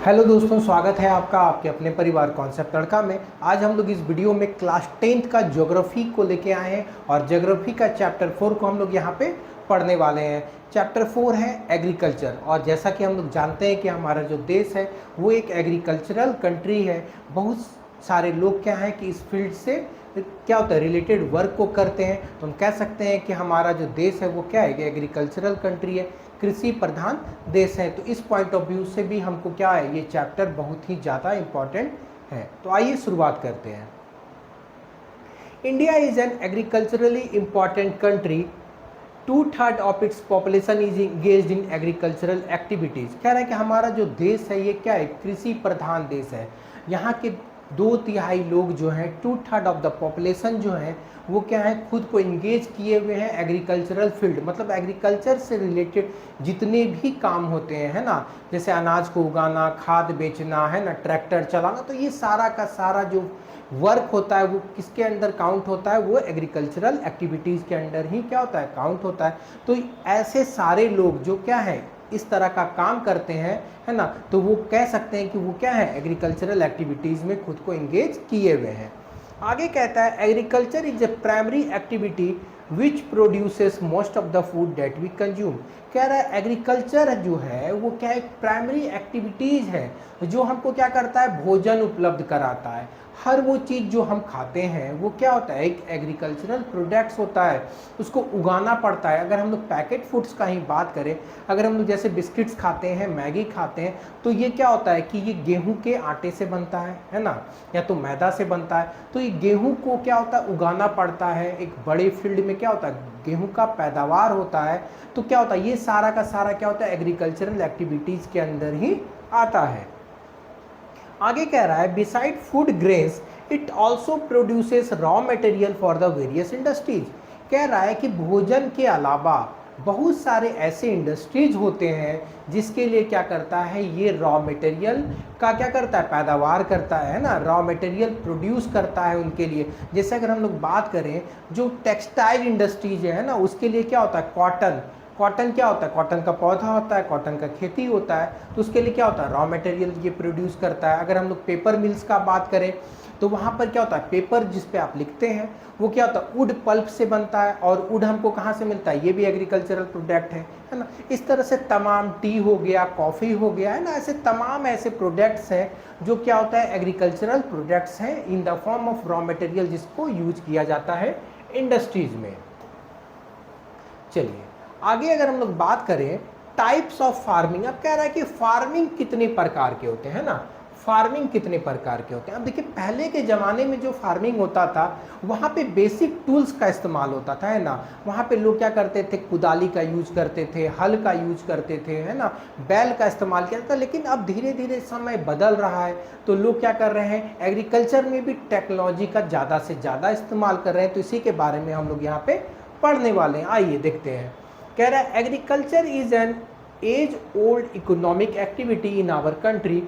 Hello दोस्तों, स्वागत है आपका आपके अपने परिवार कॉन्सेप्ट तड़का में। आज हम लोग इस वीडियो में क्लास 10th का ज्योग्राफी को लेके आए हैं और ज्योग्राफी का चैप्टर 4 को हम लोग यहाँ पे पढ़ने वाले हैं। चैप्टर 4 है एग्रीकल्चर, और जैसा कि हम लोग जानते हैं कि हमारा जो देश है वो एक एग्रीकल्चरल कंट्री है। बहुत सारे लोग क्या हैं कि इस फील्ड से क्या होता है रिलेटेड वर्क को करते हैं, तो हम कह सकते हैं कि हमारा जो देश है वो क्या है कि एग्रीकल्चरल कंट्री है, कृषि प्रधान देश है। तो इस पॉइंट ऑफ व्यू से भी हमको क्या है ये चैप्टर बहुत ही ज़्यादा इम्पॉर्टेंट है। तो आइए शुरुआत करते हैं। India is an agriculturally important country. 2/3 of its population is engaged in agricultural activities. कह रहा है कि हमारा जो देश है ये क्या है, कृषि प्रधान देश है। यहाँ के 2/3 लोग जो हैं, 2/3 ऑफ द पॉपुलेशन जो है वो क्या है, खुद को इंगेज किए हुए हैं एग्रीकल्चरल फील्ड, मतलब एग्रीकल्चर से रिलेटेड जितने भी काम होते हैं, है ना, जैसे अनाज को उगाना, खाद बेचना, है ना, ट्रैक्टर चलाना, तो ये सारा का सारा जो वर्क होता है वो किसके अंदर काउंट होता है, वो एग्रीकल्चरल एक्टिविटीज़ के अंडर ही क्या होता है, काउंट होता है। तो ऐसे सारे लोग जो क्या है इस तरह का काम करते हैं, है ना, तो वो कह सकते हैं कि वो क्या है, एग्रीकल्चरल एक्टिविटीज़ में खुद को इंगेज किए हुए हैं। आगे कहता है agriculture is a primary activity which produces most of the food that we consume. कह रहा है एग्रीकल्चर जो है वो क्या एक प्राइमरी एक्टिविटीज़ है जो हमको क्या करता है, भोजन उपलब्ध कराता है। हर वो चीज़ जो हम खाते हैं वो क्या होता है, एक एग्रीकल्चरल प्रोडक्ट्स होता है, उसको उगाना पड़ता है। अगर हम लोग पैकेट फूड्स का ही बात करें, अगर हम लोग जैसे बिस्किट्स खाते हैं, मैगी खाते हैं, तो ये क्या होता है कि ये गेहूं के आटे से बनता है ना, या तो मैदा से बनता है। तो ये गेहूं को क्या होता है, उगाना पड़ता है। एक बड़े फील्ड में क्या होता है, गेहूं का पैदावार होता है। तो क्या होता है, ये सारा का सारा क्या होता है, एग्रीकल्चरल एक्टिविटीज़ के अंदर ही आता है। आगे कह रहा है beside food grains it also produces raw material for the various industries. कह रहा है कि भोजन के अलावा बहुत सारे ऐसे इंडस्ट्रीज होते हैं जिसके लिए क्या करता है, ये रॉ मटेरियल का क्या करता है, पैदावार करता है ना, रॉ मटेरियल प्रोड्यूस करता है उनके लिए। जैसे अगर हम लोग बात करें जो टेक्सटाइल इंडस्ट्रीज है ना, उसके लिए क्या होता है, कॉटन। कॉटन क्या होता है, कॉटन का पौधा होता है, कॉटन का खेती होता है, तो उसके लिए क्या होता है, रॉ मटेरियल ये प्रोड्यूस करता है। अगर हम लोग पेपर मिल्स का बात करें तो वहाँ पर क्या होता है, पेपर जिस पे आप लिखते हैं वो क्या होता है, वुड पल्प से बनता है, और वुड हमको कहाँ से मिलता है, ये भी एग्रीकल्चरल प्रोडक्ट है ना। इस तरह से तमाम टी हो गया, कॉफ़ी हो गया, है ना, ऐसे तमाम ऐसे प्रोडक्ट्स हैं जो क्या होता है, एग्रीकल्चरल प्रोडक्ट्स हैं in the form of raw material, जिसको यूज किया जाता है इंडस्ट्रीज में। चलिए आगे अगर हम लोग बात करें टाइप्स ऑफ फार्मिंग। अब कह रहा है कि फार्मिंग कितने प्रकार के होते हैं ना, फार्मिंग कितने प्रकार के होते हैं। अब देखिए पहले के ज़माने में जो फार्मिंग होता था वहाँ पे बेसिक टूल्स का इस्तेमाल होता था, है ना। वहाँ पे लोग क्या करते थे, कुदाली का यूज करते थे, हल का यूज करते थे, है ना, बैल का इस्तेमाल किया था। लेकिन अब धीरे धीरे समय बदल रहा है, तो लोग क्या कर रहे हैं, एग्रीकल्चर में भी टेक्नोलॉजी का ज़्यादा से ज़्यादा इस्तेमाल कर रहे हैं। तो इसी के बारे में हम लोग यहाँ पे पढ़ने वाले हैं। आइए देखते हैं। कह रहा है agriculture is an age old economic activity in our country.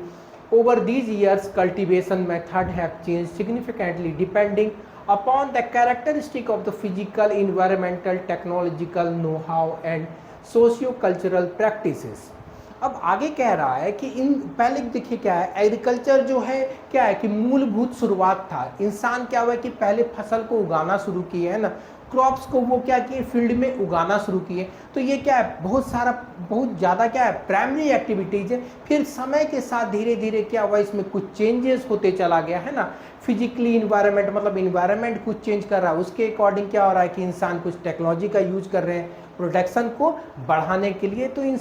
Over these years cultivation method have change significantly depending upon the characteristic of the physical, environmental, technological know how and socio cultural practices. अब आगे कह रहा है कि इन पहले देखिए क्या है, एग्रीकल्चर जो है क्या है कि मूलभूत शुरुआत था। इंसान क्या हुआ कि पहले फसल को उगाना शुरू किए, है ना, क्रॉप्स को वो क्या किए, फील्ड में उगाना शुरू किए। तो ये क्या है, बहुत ज़्यादा क्या है, प्राइमरी एक्टिविटीज़ है। फिर समय के साथ धीरे धीरे क्या हुआ, इसमें कुछ चेंजेस होते चला गया, है ना। फिजिकली इन्वायरमेंट, मतलब इन्वायरमेंट कुछ चेंज कर रहा है, उसके अकॉर्डिंग क्या हो रहा है कि इंसान कुछ टेक्नोलॉजी का यूज कर रहे हैं प्रोडक्शन को बढ़ाने के लिए। तो इन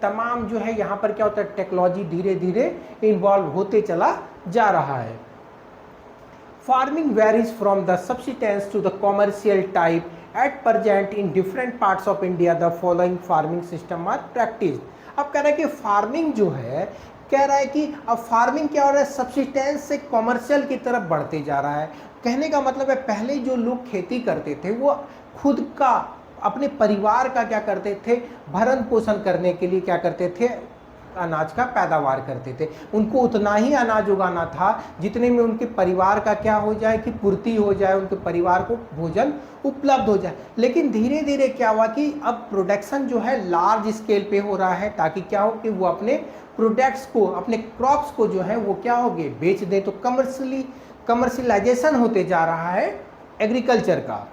तमाम जो है यहाँ पर क्या होता है, टेक्नोलॉजी धीरे धीरे इन्वॉल्व होते चला जा रहा है। Farming varies from the subsistence to the commercial type. At present, in different parts of India, the following farming system are practiced. अब कह रहा है कि फार्मिंग जो है, कह रहा है कि अब फार्मिंग क्या हो रहा है, सब्सिस्टेंस से कॉमर्शियल की तरफ बढ़ते जा रहा है। कहने का मतलब है पहले जो लोग खेती करते थे वो खुद का, अपने परिवार का क्या करते थे, भरण पोषण करने के लिए क्या करते थे, अनाज का पैदावार करते थे। उनको उतना ही अनाज उगाना था जितने में उनके परिवार का क्या हो जाए कि पूर्ति हो जाए, उनके परिवार को भोजन उपलब्ध हो जाए। लेकिन धीरे धीरे क्या हुआ कि अब प्रोडक्शन जो है लार्ज स्केल पे हो रहा है, ताकि क्या हो कि वो अपने प्रोडक्ट्स को, अपने क्रॉप्स को जो है वो क्या हो गए बेच दें। तो कमर्शियलाइजेशन होते जा रहा है एग्रीकल्चर का।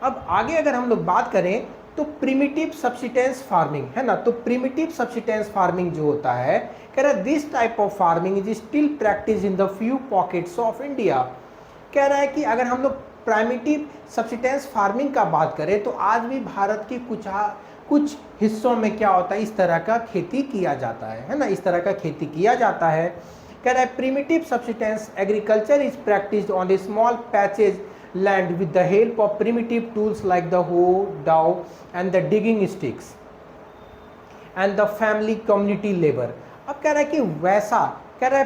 अब आगे अगर हम लोग बात करें तो प्रिमिटिव सब्सिस्टेंस फार्मिंग है ना, तो प्रिमिटिव सब्सिस्टेंस फार्मिंग जो होता है, कह रहा है this type of farming is still practice in the few pockets of India. कह रहा है कि अगर हम लोग प्राइमिटिव सब्सिस्टेंस फार्मिंग का बात करें तो आज भी भारत के कुछ हिस्सों में क्या होता है, इस तरह का खेती किया जाता है ना, इस तरह का खेती किया जाता है। कह रहा है primitive subsistence agriculture is practised on A small patches land with the help of primitive tools like the hoe, dowel and the digging sticks and the family community labor। अब कह रहा है कि वैसा, कह रहा है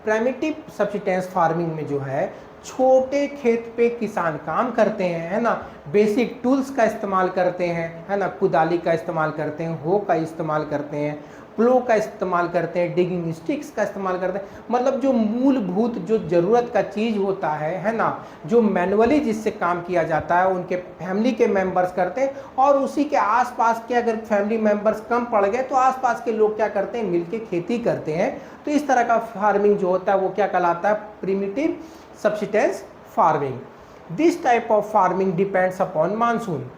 प्राइमिटिव सब्सिस्टेंस फार्मिंग में जो है छोटे खेत पे किसान काम करते हैं, है ना, बेसिक टूल्स का इस्तेमाल करते हैं, है ना, कुदाली का इस्तेमाल करते हैं, हो का इस्तेमाल करते हैं, प्लो का इस्तेमाल करते हैं, डिगिंग स्टिक्स का इस्तेमाल करते हैं। मतलब जो मूलभूत जो ज़रूरत का चीज़ होता है ना, जो मैनुअली जिससे काम किया जाता है उनके फैमिली के मेंबर्स करते हैं, और उसी के आसपास के अगर फैमिली मेंबर्स कम पड़ गए तो आसपास के लोग क्या करते हैं, मिलके खेती करते हैं। तो इस तरह का फार्मिंग जो होता है वो क्या कहलाता है, primitive subsistence farming. This type of farming depends upon monsoon.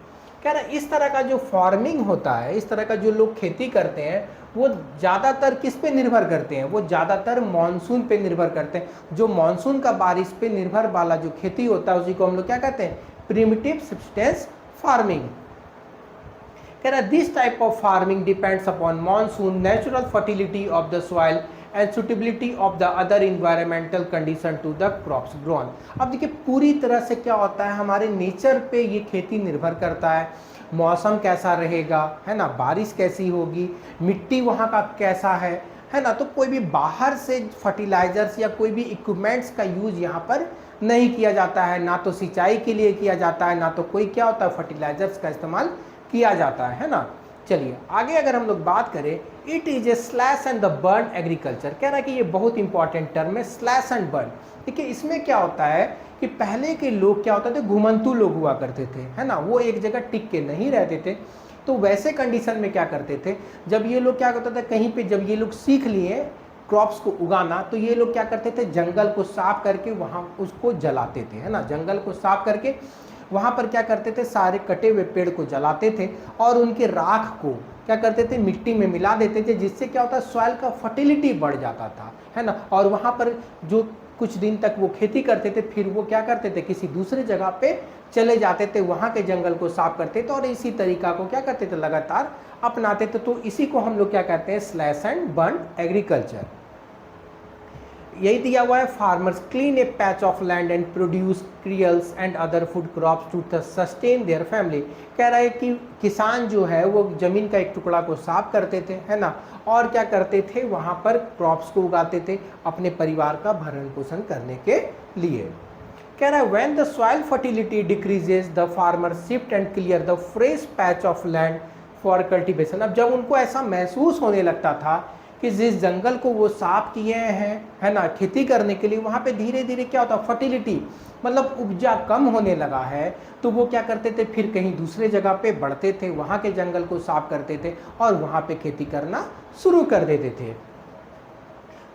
कह रहा है इस तरह का जो फार्मिंग होता है, इस तरह का जो लोग खेती करते हैं वो ज़्यादातर किस पे निर्भर करते हैं, वो ज़्यादातर मानसून पे निर्भर करते हैं। जो मानसून का बारिश पे निर्भर वाला जो खेती होता है उसी को हम लोग क्या कहते हैं, प्रिमिटिव सब्सिस्टेंस फार्मिंग। कह रहा है this type of farming depends upon monsoon, natural fertility of the soil and suitability of the other environmental condition to the crops grown. अब देखिए पूरी तरह से क्या होता है, हमारे नेचर पे ये खेती निर्भर करता है, मौसम कैसा रहेगा, है ना, बारिश कैसी होगी, मिट्टी वहाँ का कैसा है ना। तो कोई भी बाहर से फर्टिलाइजर्स या कोई भी इक्विपमेंट्स का यूज यहाँ पर नहीं किया जाता है, ना तो सिंचाई के लिए किया जाता है, ना तो कोई क्या होता है फर्टिलाइजर्स का इस्तेमाल किया जाता है ना। चलिए आगे अगर हम लोग बात करें, it is A slash and the burn agriculture. कह रहा है कि ये बहुत इंपॉर्टेंट टर्म है, स्लैश एंड बर्न। देखिए इसमें क्या होता है कि पहले के लोग क्या होते थे, घुमंतू लोग हुआ करते थे, है ना, वो एक जगह टिक के नहीं रहते थे। तो वैसे कंडीशन में क्या करते थे, जब ये लोग क्या करते थे कहीं पे, जब ये लोग सीख लिए क्रॉप्स को उगाना, तो ये लोग क्या करते थे, जंगल को साफ करके वहाँ उसको जलाते थे, है ना, जंगल को साफ करके वहाँ पर क्या करते थे, सारे कटे हुए पेड़ को जलाते थे और उनके राख को क्या करते थे, मिट्टी में मिला देते थे, जिससे क्या होता है सॉइल का फर्टिलिटी बढ़ जाता था, है ना। और वहाँ पर जो कुछ दिन तक वो खेती करते थे, फिर वो क्या करते थे, किसी दूसरे जगह पे चले जाते थे, वहाँ के जंगल को साफ करते थे और इसी तरीका को क्या करते थे, लगातार अपनाते थे। तो इसी को हम लोग क्या कहते हैं, स्लैश एंड बर्न एग्रीकल्चर। यही दिया हुआ है, farmers clean a patch of land and produce cereals and other food crops to sustain their family. कह रहा है कि किसान जो है वो जमीन का एक टुकड़ा को साफ करते थे, है ना, और क्या करते थे, वहाँ पर क्रॉप्स को उगाते थे अपने परिवार का भरण पोषण करने के लिए। कह रहा है when the soil fertility decreases the farmer shift and clear the fresh patch of land for cultivation. अब जब उनको ऐसा महसूस होने लगता था कि जिस जंगल को वो साफ किए हैं, है ना, खेती करने के लिए, वहाँ पे धीरे धीरे क्या होता, फर्टिलिटी मतलब उपजा कम होने लगा है, तो वो क्या करते थे, फिर कहीं दूसरे जगह पे बढ़ते थे, वहाँ के जंगल को साफ करते थे और वहाँ पे खेती करना शुरू कर देते थे।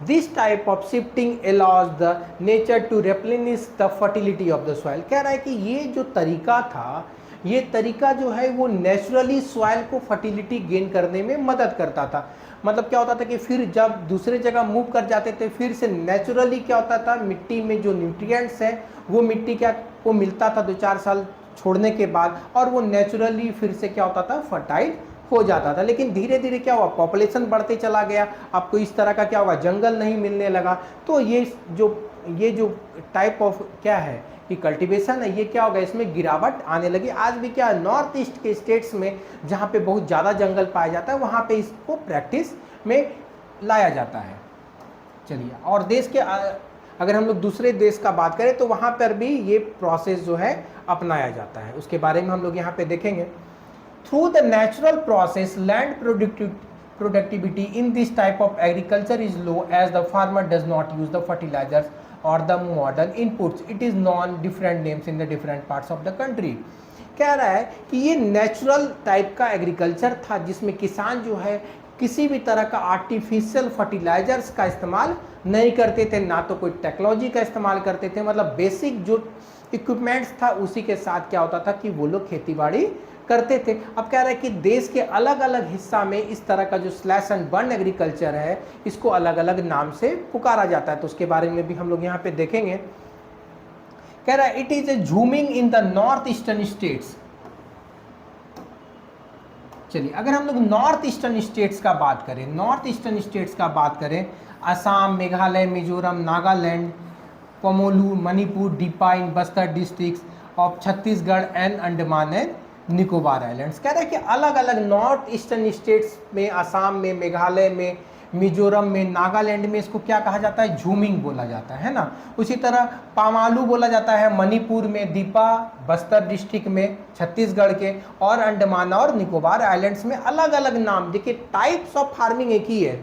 This type of shifting allows the nature to replenish the fertility of the soil. कह रहा है कि ये जो तरीका था, ये तरीका जो है वो नेचुरली सॉइल को फर्टिलिटी गेन करने में मदद करता था। मतलब क्या होता था कि फिर जब दूसरे जगह मूव कर जाते थे, फिर से नेचुरली क्या होता था, मिट्टी में जो न्यूट्रिएंट्स हैं वो मिट्टी क्या को मिलता था 2-4 साल छोड़ने के बाद, और वो नेचुरली फिर से क्या होता था, फर्टाइल हो जाता था। लेकिन धीरे धीरे क्या हुआ, पॉपुलेशन बढ़ते चला गया, आपको इस तरह का क्या हुआ, जंगल नहीं मिलने लगा। तो ये जो टाइप ऑफ क्या है कि कल्टीवेशन है, ये क्या होगा, इसमें गिरावट आने लगी। आज भी क्या नॉर्थ ईस्ट के स्टेट्स में जहाँ पे बहुत ज़्यादा जंगल पाया जाता है, वहाँ पे इसको प्रैक्टिस में लाया जाता है। चलिए, और देश के अगर हम लोग दूसरे देश का बात करें तो वहाँ पर भी ये प्रोसेस जो है अपनाया जाता है, उसके बारे में हम लोग यहाँ पे देखेंगे। Through the natural process land productivity in this type of agriculture is low as the farmer does not use the fertilizers or the modern inputs. It is known different names in the different parts of the country. कह रहा है कि ये natural type का agriculture था जिसमें किसान जो है किसी भी तरह का आर्टिफिशियल फर्टिलाइजर्स का इस्तेमाल नहीं करते थे, ना तो कोई टेक्नोलॉजी का इस्तेमाल करते थे, मतलब बेसिक जो इक्विपमेंट्स था उसी के साथ क्या होता था कि वो लोग खेती बाड़ी करते थे। अब कह रहा है कि देश के अलग अलग हिस्सा में इस तरह का जो स्लैश एंड बर्न एग्रीकल्चर है इसको अलग अलग नाम से पुकारा जाता है, तो उसके बारे में भी हम लोग यहाँ पे देखेंगे। कह रहा है it is A jhuming in the north eastern states. चलिए अगर हम लोग नॉर्थ ईस्टर्न स्टेट्स का बात करें, नॉर्थ ईस्टर्न स्टेट्स का बात करें, असम, मेघालय, मिजोरम, नागालैंड, पमोलू, मणिपुर, डिपा in Bastar district of Chhattisgarh and Andaman and Nicobar islands. कह रहा है कि अलग अलग नॉर्थ ईस्टर्न स्टेट्स में, असम में, मेघालय में, मिजोरम में, नागालैंड में इसको क्या कहा जाता है, झूमिंग बोला जाता है ना। उसी तरह पामालू बोला जाता है मणिपुर में, दीपा बस्तर डिस्ट्रिक्ट में छत्तीसगढ़ के, और अंडमान और निकोबार आइलैंड्स में अलग अलग नाम। देखिए टाइप्स ऑफ फार्मिंग एक ही है,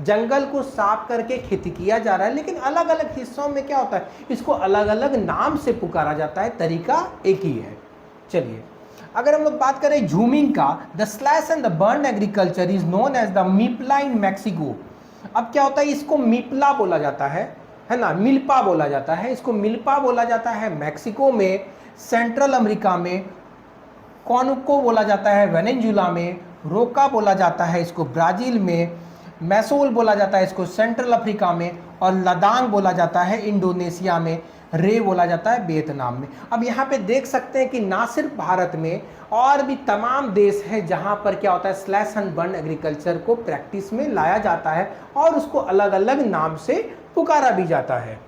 जंगल को साफ करके खेती किया जा रहा है, लेकिन अलग अलग हिस्सों में क्या होता है इसको अलग अलग नाम से पुकारा जाता है, तरीका एक ही है। चलिए अगर हम लोग बात करें झूमिंग का, the slash and the burn agriculture is known as the मिपला इन मैक्सिको। अब क्या होता है इसको मिपला बोला जाता है ना, मिल्पा बोला जाता है, इसको मिल्पा बोला जाता है मैक्सिको में, सेंट्रल अमेरिका में, कॉनुको बोला जाता है वेनेजुला में, रोका बोला जाता है इसको ब्राज़ील में, मैसोल बोला जाता है इसको सेंट्रल अफ्रीका में, और लदांग बोला जाता है इंडोनेशिया में, रे बोला जाता है वियतनाम में। अब यहाँ पे देख सकते हैं कि ना सिर्फ भारत में और भी तमाम देश हैं जहाँ पर क्या होता है स्लैश एंड बर्न एग्रीकल्चर को प्रैक्टिस में लाया जाता है और उसको अलग अलग नाम से पुकारा भी जाता है।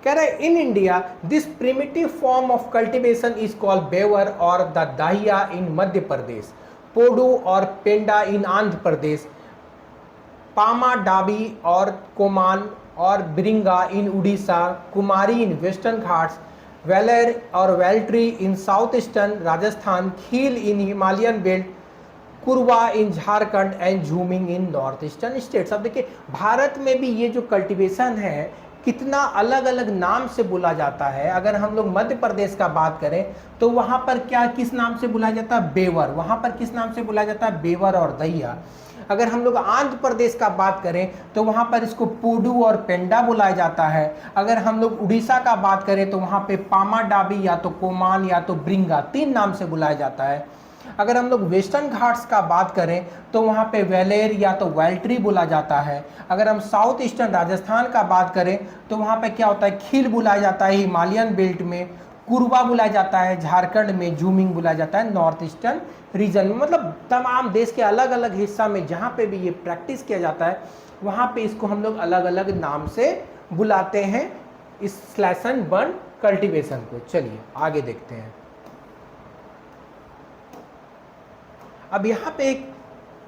कह रहा है in India this primitive form of cultivation is called Bewar और द दाहिया इन मध्य प्रदेश, पोडो और पेंडा इन आंध्र प्रदेश, पामा डाबी और कोमान और ब्रिंगा इन उड़ीसा, कुमारी इन वेस्टर्न घाट्स, वेलर और वेल्ट्री इन साउथ ईस्टर्न राजस्थान, खील इन हिमालयन बेल्ट, कुरवा इन झारखंड एंड झूमिंग इन नॉर्थ ईस्टर्न स्टेट्स। अब देखिए भारत में भी ये जो कल्टीवेशन है कितना अलग अलग नाम से बुला जाता है। अगर हम लोग मध्य प्रदेश का बात करें तो वहाँ पर क्या किस नाम से बुलाया जाता है, बेवर, वहाँ पर किस नाम से बुलाया जाता है, बेवर और दैया। अगर हम लोग आंध्र प्रदेश का बात करें तो वहाँ पर इसको पोडू और पेंडा बुलाया जाता है। अगर हम लोग उड़ीसा का बात करें तो वहाँ पे पामा डाबी या तो कोमान या तो ब्रिंगा, तीन नाम से बुलाया जाता है। अगर हम लोग वेस्टर्न घाट्स का बात करें तो वहाँ पे वेलेर या तो वेल्ट्री बोला जाता है। अगर हम साउथ ईस्टर्न राजस्थान का बात करें तो वहाँ पे क्या होता है, खील बुलाया जाता है हिमालयन बेल्ट में, कुरवा बुलाया जाता है झारखंड में, झूमिंग बुलाया जाता है नॉर्थ ईस्टर्न रीजन में। मतलब तमाम देश के अलग अलग हिस्सा में जहाँ पे भी ये प्रैक्टिस किया जाता है वहाँ पे इसको हम लोग अलग अलग नाम से बुलाते हैं, इस स्लैश एंड बर्न कल्टीवेशन को। चलिए आगे देखते हैं। अब यहाँ पे एक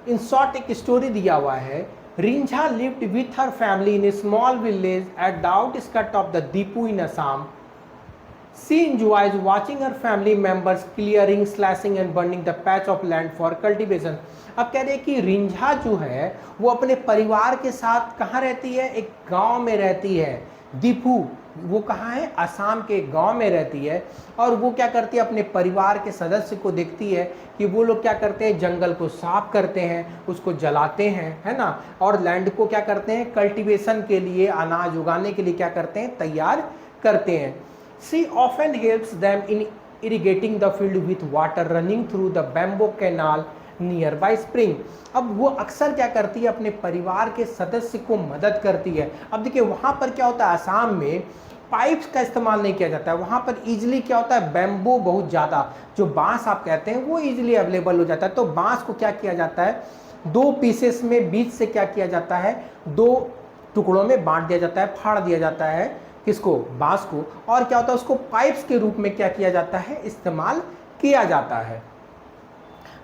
इन शॉर्ट एक स्टोरी दिया हुआ है। Rinjha lived with her family in a small village at the outskirt of the Diphu in Assam. She enjoys watching her family members clearing, slashing and burning the patch of land for cultivation. अब कह रहे हैं कि रिंझा जो है वो अपने परिवार के साथ कहाँ रहती है, एक गांव में रहती है। दीपू वो कहाँ है, असम के गांव में रहती है। और वो क्या करती है, अपने परिवार के सदस्य को देखती है कि वो लोग क्या करते हैं, जंगल को साफ करते हैं, उसको जलाते हैं, है ना, और लैंड को क्या करते हैं, कल्टीवेशन के लिए, अनाज उगाने के लिए क्या करते हैं, तैयार करते हैं। She often helps them in irrigating the field with water running through the bamboo canal nearby spring. अब वो अक्सर क्या करती है, अपने परिवार के सदस्य को मदद करती है। अब देखिए वहाँ पर क्या होता है, असम में पाइप्स का इस्तेमाल नहीं किया जाता है, वहाँ पर इजीली क्या होता है, बैम्बू बहुत ज़्यादा, जो बांस आप कहते हैं वो इजीली अवेलेबल हो जाता है। तो बांस को क्या किया जाता है, दो पीसेस में बीच से क्या किया जाता है, दो टुकड़ों में बांट दिया जाता है, फाड़ दिया जाता है किसको, बांस को, और क्या होता है उसको पाइप्स के रूप में क्या किया जाता है, इस्तेमाल किया जाता है।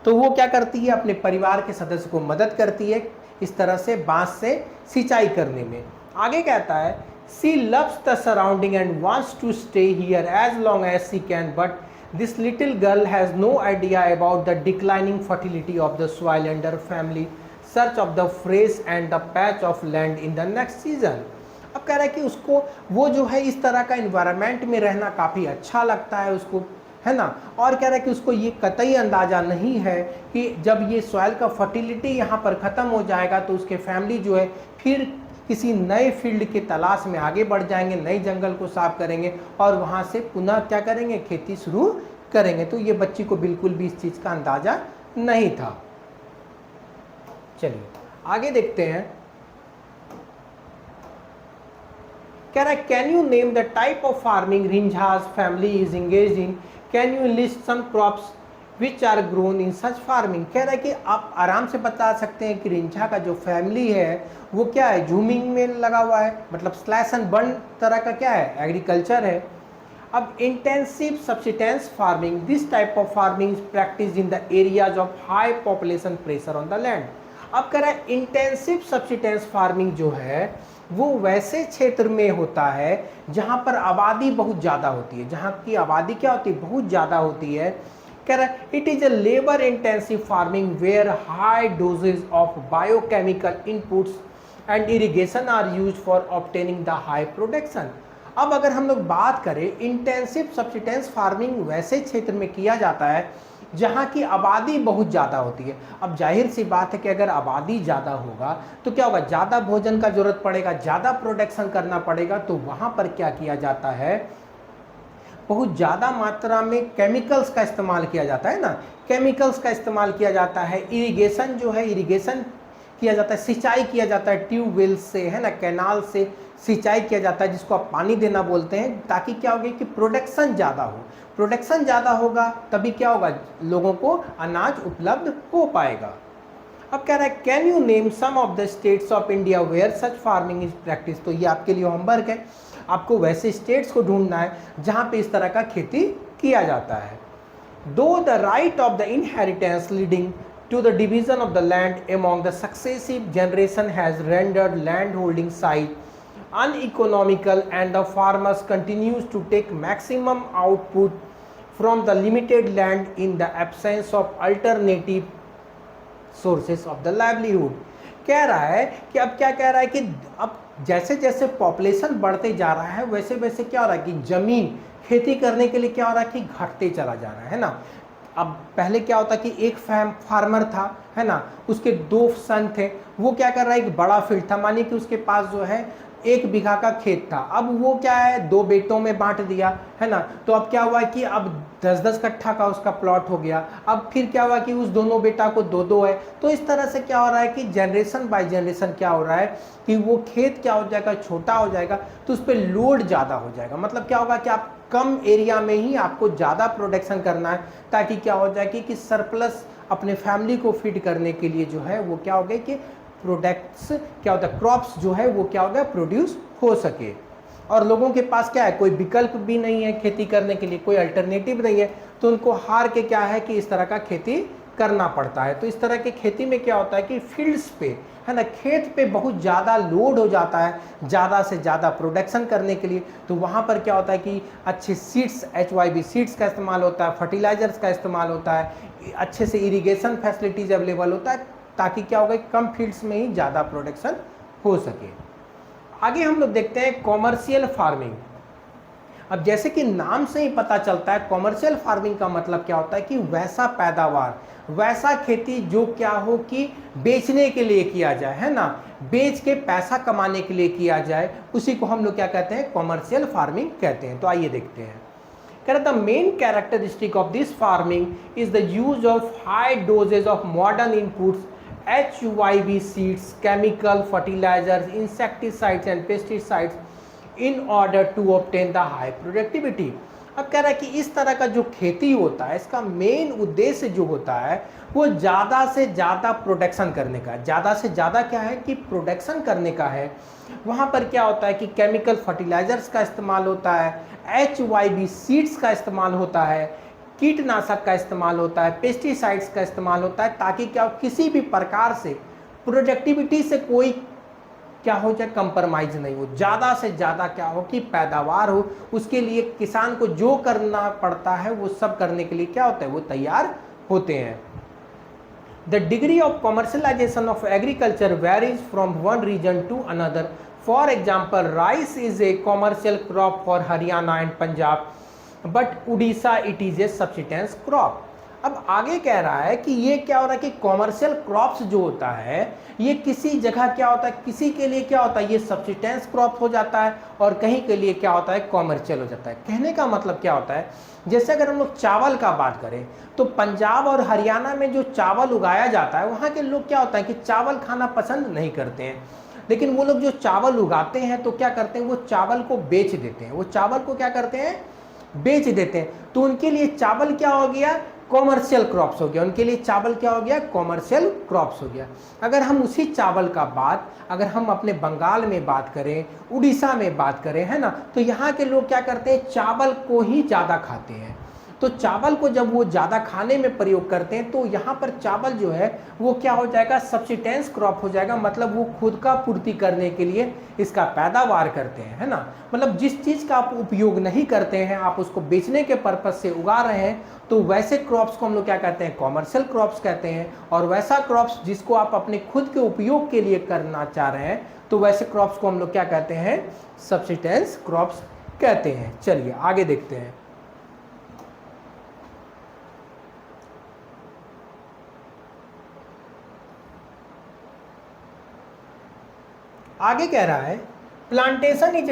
तो वो क्या करती है, अपने परिवार के सदस्य को मदद करती है इस तरह से बांस से सिंचाई करने में। आगे कहता है she loves the surrounding and wants to stay here as long as she can, but this little girl has no idea about the declining fertility of the soil and family search of the fresh and the patch of land in the next season. अब कह रहा है कि उसको वो जो है इस तरह का इन्वायरमेंट में रहना काफ़ी अच्छा लगता है उसको, है ना। और कह रहा है कि उसको ये कतई अंदाज़ा नहीं है कि जब ये सॉइल का फर्टिलिटी यहाँ पर ख़त्म हो जाएगा तो उसके फैमिली जो है फिर किसी नए फील्ड की तलाश में आगे बढ़ जाएंगे, नए जंगल को साफ करेंगे और वहाँ से पुनः क्या करेंगे, खेती शुरू करेंगे। तो ये बच्ची को बिल्कुल भी इस चीज़ का अंदाज़ा नहीं था। चलिए आगे देखते हैं। कह रहा है can you name the type of farming Rinjha's family is engage in, can you list some crops which are grown in such farming. कह रहा है कि आप आराम से बता सकते हैं कि रिंझा का जो फैमिली है वो क्या है, झूमिंग में लगा हुआ है, मतलब स्लैश एंड बर्न तरह का क्या है, एग्रीकल्चर है। अब intensive subsistence farming, this type of farming is practice in the areas of high population pressure on the land. अब कह रहा है इंटेंसिव सब्सिस्टेंस फार्मिंग जो है वो वैसे क्षेत्र में होता है जहाँ पर आबादी बहुत ज़्यादा होती है, जहाँ की आबादी क्या होती है, बहुत ज़्यादा होती है। कह रहा है it is a labour intensive farming where high doses of biochemical inputs and irrigation are use for obtaining the high production. अब अगर हम लोग बात करें, इंटेंसिव सब्सिस्टेंस फार्मिंग वैसे क्षेत्र में किया जाता है जहाँ की आबादी बहुत ज़्यादा होती है। अब जाहिर सी बात है कि अगर आबादी ज़्यादा होगा तो क्या होगा, ज़्यादा भोजन का जरूरत पड़ेगा, ज़्यादा प्रोडक्शन करना पड़ेगा। तो वहाँ पर क्या किया जाता है, बहुत ज़्यादा मात्रा में केमिकल्स का इस्तेमाल किया जाता है ना, केमिकल्स का इस्तेमाल किया जाता है। इरिगेशन जो है, इरिगेशन किया जाता है, सिंचाई किया जाता है ट्यूबवेल से, है ना, कैनाल से सिंचाई किया जाता है, जिसको आप पानी देना बोलते हैं, ताकि क्या होगा कि प्रोडक्शन ज़्यादा हो। प्रोडक्शन ज़्यादा होगा तभी क्या होगा, लोगों को अनाज उपलब्ध हो पाएगा। अब कह रहा है can you name some of the states of India where such farming is practice. तो ये आपके लिए होमवर्क है, आपको वैसे स्टेट्स को ढूंढना है जहाँ पे इस तरह का खेती किया जाता है। दो the right of the inheritance leading to the division of the land among the successive generation has rendered land holding site uneconomical and the farmers continues to take maximum output from the limited land in the absence of alternative sources of the livelihood। कह रहा है कि अब क्या कह रहा है कि अब जैसे जैसे पॉपुलेशन बढ़ते जा रहा है वैसे वैसे क्या हो रहा है कि जमीन खेती करने के लिए क्या हो रहा है कि घटते चला जा रहा है ना। अब पहले क्या होता कि एक फार्मर था, है ना, उसके 2 सन थे, वो क्या कर रहा है, एक बड़ा फील्ड था, मानिए कि उसके पास जो है 1 बीघा का खेत था। अब वो क्या है 2 बेटों में बांट दिया, है ना। तो अब क्या हुआ कि अब 10-10 कट्ठा का उसका प्लॉट हो गया। अब फिर क्या हुआ कि उस दोनों बेटा को 2-2 है। तो इस तरह से क्या हो रहा है कि जनरेशन बाय जनरेशन क्या हो रहा है कि वो खेत क्या हो जाएगा, छोटा हो जाएगा, तो उस पर लोड ज़्यादा हो जाएगा। मतलब क्या होगा कि आप कम एरिया में ही आपको ज़्यादा प्रोडक्शन करना है, ताकि क्या हो जाए कि सरप्लस अपने फैमिली को फीड करने के लिए जो है वो क्या हो गया कि प्रोडक्ट्स क्या होता है, क्रॉप्स जो है वो क्या हो गया प्रोड्यूस हो सके। और लोगों के पास क्या है, कोई विकल्प भी नहीं है खेती करने के लिए, कोई अल्टरनेटिव नहीं है, तो उनको हार के क्या है कि इस तरह का खेती करना पड़ता है। तो इस तरह की खेती में क्या होता है कि फील्ड्स पे, है ना, खेत पे बहुत ज़्यादा लोड हो जाता है ज़्यादा से ज़्यादा प्रोडक्शन करने के लिए। तो वहाँ पर क्या होता है कि अच्छे सीड्स, HYB सीड्स का इस्तेमाल होता है, फर्टिलाइजर्स का इस्तेमाल होता है, अच्छे से इरिगेशन फैसिलिटीज़ अवेलेबल होता है, ताकि क्या होगा कम फील्ड्स में ही ज़्यादा प्रोडक्शन हो सके। आगे हम लोग देखते हैं कॉमर्शियल फार्मिंग। अब जैसे कि नाम से ही पता चलता है, कॉमर्शियल फार्मिंग का मतलब क्या होता है कि वैसा पैदावार, वैसा खेती जो क्या हो कि बेचने के लिए किया जाए, है ना, बेच के पैसा कमाने के लिए किया जाए, उसी को हम लोग क्या कहते हैं, कॉमर्शियल फार्मिंग कहते हैं। तो आइए देखते हैं। कह रहा the main characteristic of this farming is the use of high doses of modern inputs, HYB seeds, chemical fertilizers, insecticides and pesticides in order to obtain the high productivity। अब कह रहा है कि इस तरह का जो खेती होता है इसका मेन उद्देश्य जो होता है वो ज़्यादा से ज़्यादा प्रोडक्शन करने का है। ज़्यादा से ज़्यादा क्या है कि प्रोडक्शन करने का है। वहाँ पर क्या होता है कि केमिकल फर्टिलाइजर्स का इस्तेमाल होता है, HYB सीड्स का इस्तेमाल होता है, कीटनाशक का इस्तेमाल होता है, पेस्टिसाइड्स का इस्तेमाल होता है, ताकि क्या किसी भी प्रकार से प्रोडक्टिविटी से कोई क्या हो जाए, कंप्रोमाइज़ नहीं हो, ज़्यादा से ज़्यादा क्या हो कि पैदावार हो, उसके लिए किसान को जो करना पड़ता है वो सब करने के लिए क्या होता है, वो तैयार होते हैं। The degree of commercialization of agriculture varies from one region to another. For example, rice is a commercial crop for Haryana and Punjab, but Odisha it is a subsistence crop. अब आगे कह रहा है कि ये क्या हो रहा है कि कॉमर्शियल क्रॉप्स जो होता है ये किसी जगह क्या होता है, किसी के लिए क्या होता है ये सब्सिस्टेंस क्रॉप हो जाता है और कहीं के लिए क्या होता है कॉमर्शियल हो जाता है। कहने का मतलब क्या होता है, जैसे अगर हम लोग चावल का बात करें तो पंजाब और हरियाणा में जो चावल उगाया जाता है वहाँ के लोग क्या होता है कि चावल खाना पसंद नहीं करते हैं, लेकिन वो लोग जो चावल उगाते हैं तो क्या करते हैं वो चावल को बेच देते हैं, वो चावल को क्या करते हैं बेच देते हैं। तो उनके लिए चावल क्या हो गया, कॉमर्शियल क्रॉप्स हो गया, उनके लिए चावल क्या हो गया, कॉमर्शियल क्रॉप्स हो गया। अगर हम उसी चावल का बात अगर हम अपने बंगाल में बात करें, उड़ीसा में बात करें, है ना, तो यहाँ के लोग क्या करते हैं चावल को ही ज़्यादा खाते हैं। तो चावल को जब वो ज़्यादा खाने में प्रयोग करते हैं तो यहाँ पर चावल जो है वो क्या हो जाएगा, सब्सिस्टेंस क्रॉप हो जाएगा, मतलब वो खुद का पूर्ति करने के लिए इसका पैदावार करते हैं, है ना। मतलब जिस चीज़ का आप उपयोग नहीं करते हैं आप उसको बेचने के पर्पज से उगा रहे हैं, तो वैसे क्रॉप्स को हम लोग क्या कहते हैं, कॉमर्शियल क्रॉप्स कहते हैं। और वैसा क्रॉप्स जिसको आप अपने खुद के उपयोग के लिए करना चाह रहे हैं तो वैसे क्रॉप्स को हम लोग क्या कहते हैं, सब्सिस्टेंस क्रॉप्स कहते हैं। चलिए आगे देखते हैं। आगे कह रहा है plantation is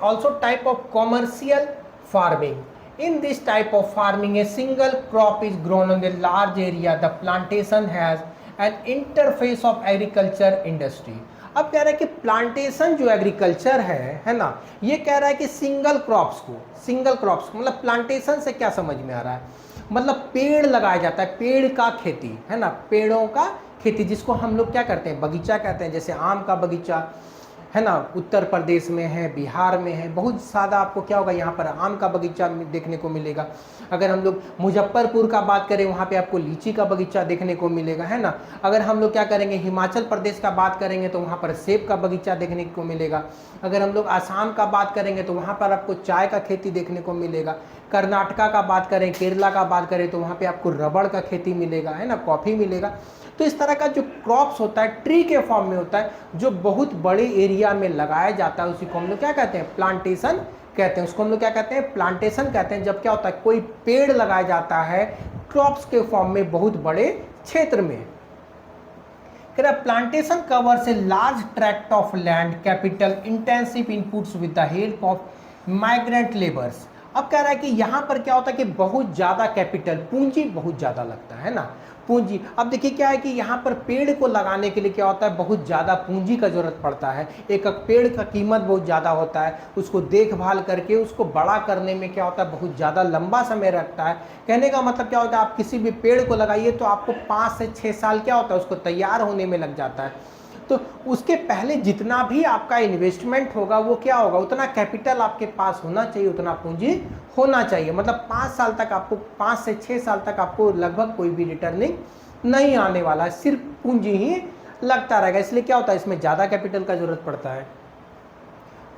also type of commercial farming. In this type of farming a single crop is grown on a large area. The plantation has an interface of agriculture industry. अब कह रहा है कि प्लांटेशन जो एग्रीकल्चर है ना, ये कह रहा है कि सिंगल क्रॉप्स मतलब प्लांटेशन से क्या समझ में आ रहा है, मतलब पेड़ लगाया जाता है, पेड़ का खेती है ना, पेड़ों का खेती जिसको हम लोग क्या करते हैं बगीचा कहते हैं। जैसे आम का बगीचा है ना, उत्तर प्रदेश में है, बिहार में है, बहुत ज़्यादा आपको क्या होगा यहाँ पर आम का बगीचा देखने को मिलेगा। अगर हम लोग मुजफ्फरपुर का बात करें वहाँ पे आपको लीची का बगीचा देखने को मिलेगा, है ना। अगर हम लोग क्या करेंगे हिमाचल प्रदेश का बात करेंगे तो वहाँ पर सेब का बगीचा देखने को मिलेगा। अगर हम लोग आसाम का बात करेंगे तो वहाँ पर आपको चाय का खेती देखने को मिलेगा। कर्नाटका का बात करें, केरला का बात करें तो वहाँ पर आपको रबड़ का खेती मिलेगा, है ना, कॉफ़ी मिलेगा। तो इस तरह का जो क्रॉप्स होता है ट्री के फॉर्म में होता है जो बहुत बड़े एरिया में लगाया जाता है, उसी को हम लोग क्या कहते हैं, प्लांटेशन कहते हैं। उसको हम लोग क्या कहते हैं, प्लांटेशन कहते हैं। जब क्या होता है कोई पेड़ लगाया जाता है क्रॉप्स के फॉर्म में बहुत बड़े क्षेत्र में। Plantation covers a large tract of land, capital intensive inputs with the help of migrant labours. अब कह रहा है कि यहाँ पर क्या होता है कि बहुत ज़्यादा कैपिटल, पूंजी बहुत ज़्यादा लगता है ना, पूंजी। अब देखिए क्या है कि यहाँ पर पेड़ को लगाने के लिए क्या होता है बहुत ज़्यादा पूंजी का ज़रूरत पड़ता है। एक पेड़ का कीमत बहुत ज़्यादा होता है, उसको देखभाल करके उसको बड़ा करने में क्या होता है बहुत ज़्यादा लंबा समय लगता है। कहने का मतलब क्या होता है, आप किसी भी पेड़ को लगाइए तो आपको 5 से 6 साल क्या होता है उसको तैयार होने में लग जाता है। तो उसके पहले जितना भी आपका इन्वेस्टमेंट होगा वो क्या होगा, उतना कैपिटल आपके पास होना चाहिए, उतना पूंजी होना चाहिए। मतलब 5 साल तक आपको, 5 से 6 साल तक आपको लगभग कोई भी रिटर्निंग नहीं आने वाला है, सिर्फ पूंजी ही लगता रहेगा। इसलिए क्या होता है इसमें ज़्यादा कैपिटल का जरूरत पड़ता है।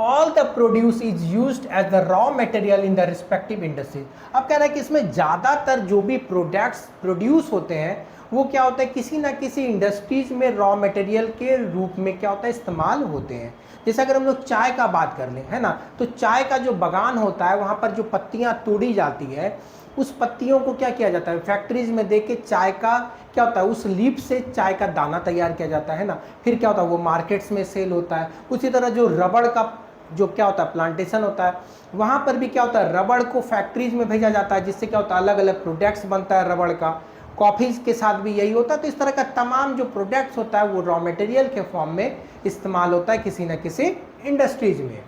All the produce is used as the raw material in the respective industry. अब कह रहा है कि इसमें ज़्यादातर जो भी प्रोडक्ट्स प्रोड्यूस होते हैं वो क्या होता है किसी ना किसी इंडस्ट्रीज में रॉ मटेरियल के रूप में क्या होता है इस्तेमाल होते हैं। जैसे अगर हम लोग चाय का बात कर लें, है ना, तो चाय का जो बागान होता है वहाँ पर जो पत्तियाँ तोड़ी जाती है उस पत्तियों को क्या किया जाता है फैक्ट्रीज में दे के चाय का क्या होता है उस लीफ से चाय का दाना तैयार किया जाता है ना, फिर क्या होता है वो मार्केट्स में सेल होता है। उसी तरह जो रबड़ का जो क्या होता है प्लांटेशन होता है वहाँ पर भी क्या होता है रबड़ को फैक्ट्रीज में भेजा जाता है, जिससे क्या होता है अलग अलग प्रोडक्ट्स बनता है रबड़ का। कॉफ़ीज़ के साथ भी यही होता है। तो इस तरह का तमाम जो प्रोडक्ट्स होता है वो रॉ मटेरियल के फॉर्म में इस्तेमाल होता है किसी न किसी इंडस्ट्रीज में।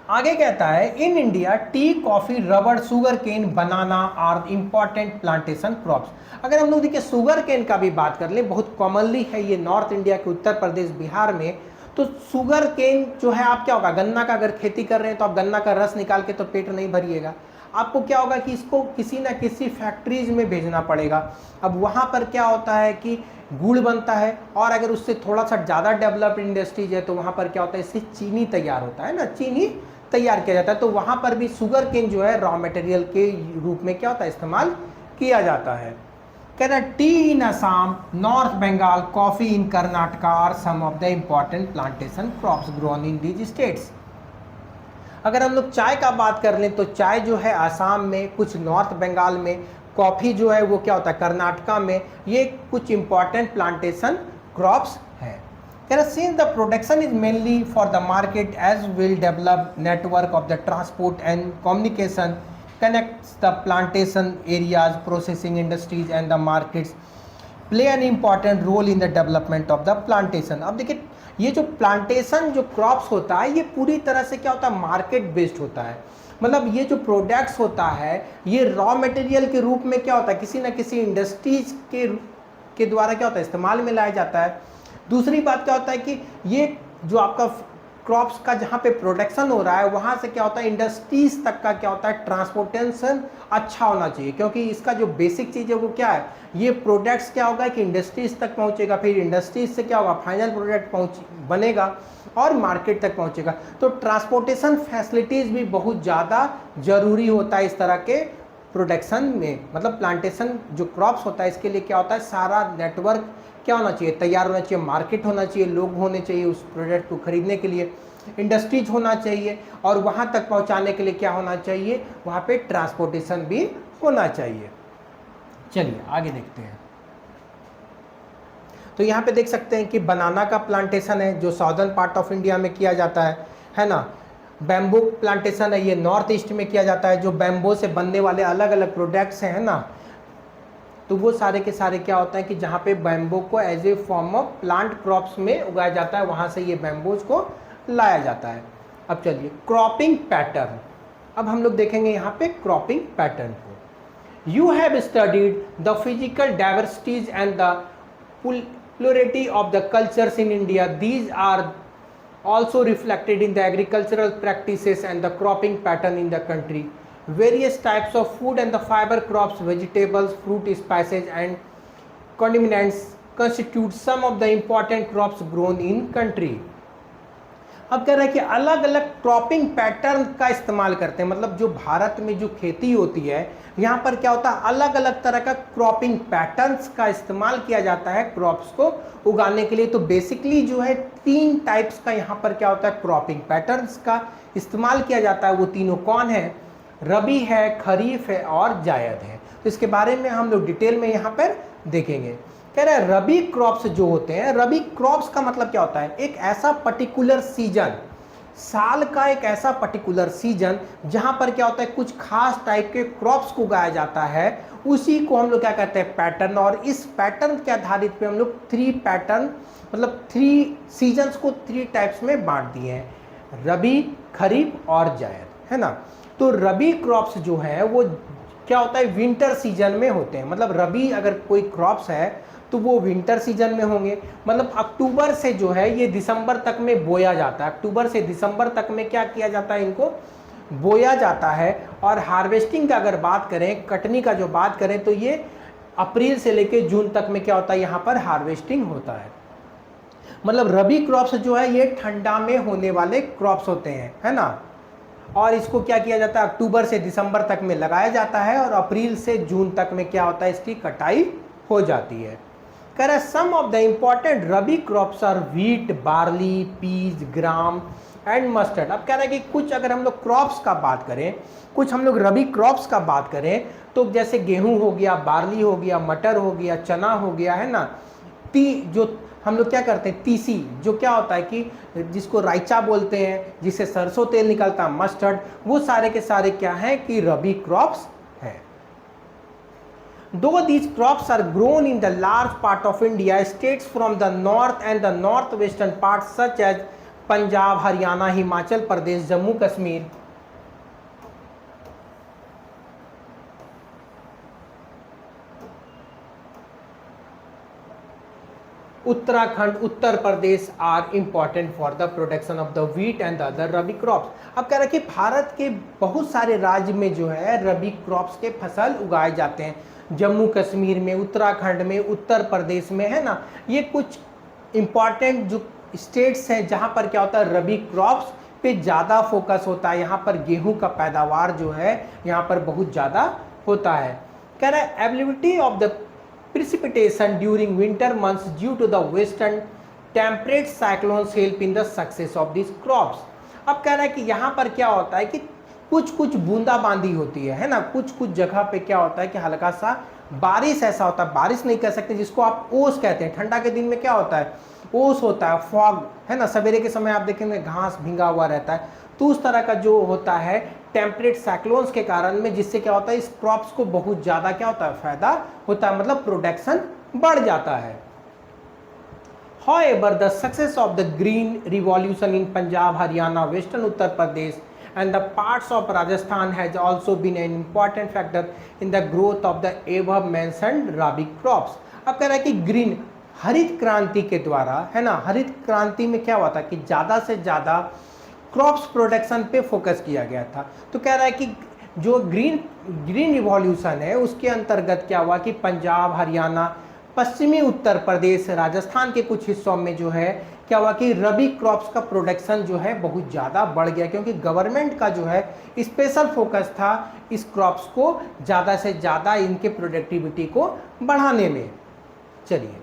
आगे कहता है in India tea, coffee, rubber, sugarcane, banana are important plantation crops. अगर हम लोग देखिए शुगर केन का भी बात कर लें, बहुत कॉमनली है ये नॉर्थ इंडिया के उत्तर प्रदेश बिहार में। तो शुगर केन जो है आप क्या होगा गन्ना का अगर खेती कर रहे हैं तो आप गन्ना का रस निकाल के तो पेट नहीं भरिएगा, आपको क्या होगा कि इसको किसी ना किसी फैक्ट्रीज में भेजना पड़ेगा। अब वहाँ पर क्या होता है कि गुड़ बनता है, और अगर उससे थोड़ा सा ज़्यादा डेवलप्ड इंडस्ट्रीज है तो वहाँ पर क्या होता है, इससे चीनी तैयार होता है ना, चीनी तैयार किया जाता है। तो वहाँ पर भी शुगर केन जो है रॉ मटेरियल के रूप में क्या होता है, इस्तेमाल किया जाता है। कह रहा tea in Assam, North Bengal, coffee in Karnataka are some of the important plantation crops grown in these states. अगर हम लोग चाय का बात कर लें तो चाय जो है आसाम में, कुछ नॉर्थ बंगाल में, कॉफ़ी जो है वो क्या होता है कर्नाटका में, ये कुछ इंपॉर्टेंट प्लांटेशन क्रॉप्स है। कह रहा since the production is mainly for the market as well develop network of the transport and communication connects the plantation areas, processing industries and the markets play an important role in the development of the plantation। अब देखिए ये जो plantation जो crops होता है ये पूरी तरह से क्या होता है, मार्केट बेस्ड होता है। मतलब ये जो प्रोडक्ट्स होता है ये रॉ मटेरियल के रूप में क्या होता है, किसी ना किसी इंडस्ट्रीज के द्वारा क्या होता है, इस्तेमाल में लाया जाता है। दूसरी बात क्या होता है कि ये जो आपका क्रॉप्स का जहाँ पे प्रोडक्शन हो रहा है वहाँ से क्या होता है, इंडस्ट्रीज तक का क्या होता है, ट्रांसपोर्टेशन अच्छा होना चाहिए, क्योंकि इसका जो बेसिक चीज़ है वो क्या है, ये प्रोडक्ट्स क्या होगा कि इंडस्ट्रीज तक पहुँचेगा, फिर इंडस्ट्रीज से क्या होगा, फाइनल प्रोडक्ट बनेगा और मार्केट तक पहुँचेगा। तो ट्रांसपोर्टेशन फैसिलिटीज़ भी बहुत ज़्यादा ज़रूरी होता है इस तरह के प्रोडक्शन में। मतलब प्लांटेशन जो क्रॉप्स होता है इसके लिए क्या होता है, सारा नेटवर्क क्या होना चाहिए, तैयार होना चाहिए, मार्केट होना चाहिए, लोग होने चाहिए उस प्रोडक्ट को खरीदने के लिए, इंडस्ट्रीज होना चाहिए, और वहाँ तक पहुँचाने के लिए क्या होना चाहिए, वहाँ पे ट्रांसपोर्टेशन भी होना चाहिए। चलिए आगे देखते हैं। तो यहाँ पे देख सकते हैं कि बनाना का प्लांटेशन है जो साउदर्न पार्ट ऑफ इंडिया में किया जाता है ना। बैम्बू प्लांटेशन है, ये नॉर्थ ईस्ट में किया जाता है। जो बैम्बू से बनने वाले अलग अलग प्रोडक्ट्स हैं ना, तो वो सारे के सारे क्या होता है कि जहाँ पे बैम्बू को as a form of plant crops में उगाया जाता है, वहाँ से ये बैम्बूज को लाया जाता है। अब चलिए क्रॉपिंग पैटर्न, अब हम लोग देखेंगे यहाँ पे क्रॉपिंग पैटर्न को। You have studied the physical diversities and the plurality of the cultures in India. These are also reflected in the agricultural practices and the cropping pattern in the country. Various types of food and the fiber crops, vegetables, fruit, spices and condiments constitute some of the important crops grown in country. अब कह रहे हैं कि अलग अलग cropping pattern का इस्तेमाल करते हैं। मतलब जो भारत में जो खेती होती है यहाँ पर क्या होता है, अलग अलग तरह का क्रॉपिंग पैटर्न्स का इस्तेमाल किया जाता है क्रॉप्स को उगाने के लिए। तो बेसिकली जो है 3 टाइप्स का यहाँ पर क्या होता है, क्रॉपिंग पैटर्न्स का इस्तेमाल किया जाता है। वो तीनों कौन है, रबी है, खरीफ है और जायद है। तो इसके बारे में हम लोग डिटेल में यहाँ पर देखेंगे। कह रहे हैं रबी क्रॉप्स जो होते हैं, रबी क्रॉप्स का मतलब क्या होता है, एक ऐसा पर्टिकुलर सीजन, साल का एक ऐसा पर्टिकुलर सीजन जहां पर क्या होता है कुछ खास टाइप के क्रॉप्स को उगाया जाता है, उसी को हम लोग क्या कहते हैं, पैटर्न। और इस पैटर्न के आधारित पे हम लोग 3 पैटर्न मतलब 3 सीजन्स को 3 टाइप्स में बांट दिए हैं, रबी, खरीफ और जायद, है ना। तो रबी क्रॉप्स जो है वो क्या होता है, विंटर सीजन में होते हैं। मतलब रबी अगर कोई क्रॉप्स है तो वो विंटर सीजन में होंगे। मतलब अक्टूबर से जो है ये दिसंबर तक में बोया जाता है, अक्टूबर से दिसंबर तक में क्या किया जाता है, इनको बोया जाता है। और हार्वेस्टिंग का अगर बात करें, कटनी का जो बात करें, तो ये अप्रैल से लेकर जून तक में क्या होता है, यहाँ पर हार्वेस्टिंग होता है। मतलब रबी क्रॉप्स जो है ये ठंडा में होने वाले क्रॉप्स होते हैं, है ना। और इसको क्या किया जाता है, अक्टूबर से दिसंबर तक में लगाया जाता है और अप्रैल से जून तक में क्या होता है, इसकी कटाई हो जाती है। कह रहा है some of the important rabi crops are wheat, barley, peas, gram and mustard. अब कह रहा है कि कुछ अगर हम लोग क्रॉप्स का बात करें, कुछ हम लोग रबी क्रॉप्स का बात करें, तो जैसे गेहूं हो गया, बार्ली हो गया, मटर हो गया, चना हो गया, है ना। जो हम लोग क्या करते हैं, तीसी, जो क्या होता है कि जिसको राइचा बोलते हैं, जिससे सरसों तेल निकलता है, मस्टर्ड, वो सारे के सारे क्या है कि रबी क्रॉप्स है। Though these crops are grown in the large part of India, states from the north and the northwestern parts such as Punjab, Haryana, Himachal Pradesh, Jammu Kashmir, Uttarakhand, Uttar Pradesh are important for the production of the wheat and the other rabi crops. अब कह रहे हैं कि भारत के बहुत सारे राज्य में जो है रबी क्रॉप्स के फसल उगाए जाते हैं। जम्मू कश्मीर में, उत्तराखंड में, उत्तर प्रदेश में, है ना, ये कुछ इम्पॉर्टेंट जो स्टेट्स हैं जहाँ पर क्या होता है रबी क्रॉप्स पे ज़्यादा फोकस होता है। यहाँ पर गेहूँ का पैदावार जो है यहाँ पर बहुत ज़्यादा होता है। कह रहा है availability of the precipitation during winter months due to the western temperate cyclones help in the success of these crops। अब कह रहा है कि यहाँ पर क्या होता है कि कुछ कुछ बूंदाबांदी होती है ना, कुछ कुछ जगह पे क्या होता है कि हल्का सा बारिश ऐसा होता है, बारिश नहीं कह सकते, जिसको आप ओस कहते हैं। ठंडा के दिन में क्या होता है, ओस होता है, फॉग, है ना, सवेरे के समय आप देखेंगे घास भींगा हुआ रहता है। तो उस तरह का जो होता है टेम्परेट साइक्लोन्स के कारण में, जिससे क्या होता है इस क्रॉप्स को बहुत ज़्यादा क्या होता है फायदा होता है, मतलब प्रोडक्शन बढ़ जाता है। However, the success of the green revolution in Punjab, Haryana, Western Uttar Pradesh and the parts of Rajasthan has also been an important factor in the growth of the above mentioned rabi crops। अब कह रहा है कि green हरित क्रांति के द्वारा, है ना, हरित क्रांति में क्या हुआ था कि ज़्यादा से ज़्यादा क्रॉप्स प्रोडक्शन पे फोकस किया गया था। तो कह रहा है कि जो ग्रीन रिवॉल्यूशन है उसके अंतर्गत क्या हुआ कि पंजाब, हरियाणा, पश्चिमी उत्तर प्रदेश, राजस्थान के कुछ हिस्सों में जो है क्या हुआ कि रबी क्रॉप्स का प्रोडक्शन जो है बहुत ज़्यादा बढ़ गया, क्योंकि गवर्नमेंट का जो है स्पेशल फोकस था इस क्रॉप्स को ज़्यादा से ज़्यादा इनके प्रोडक्टिविटी को बढ़ाने में। चलिए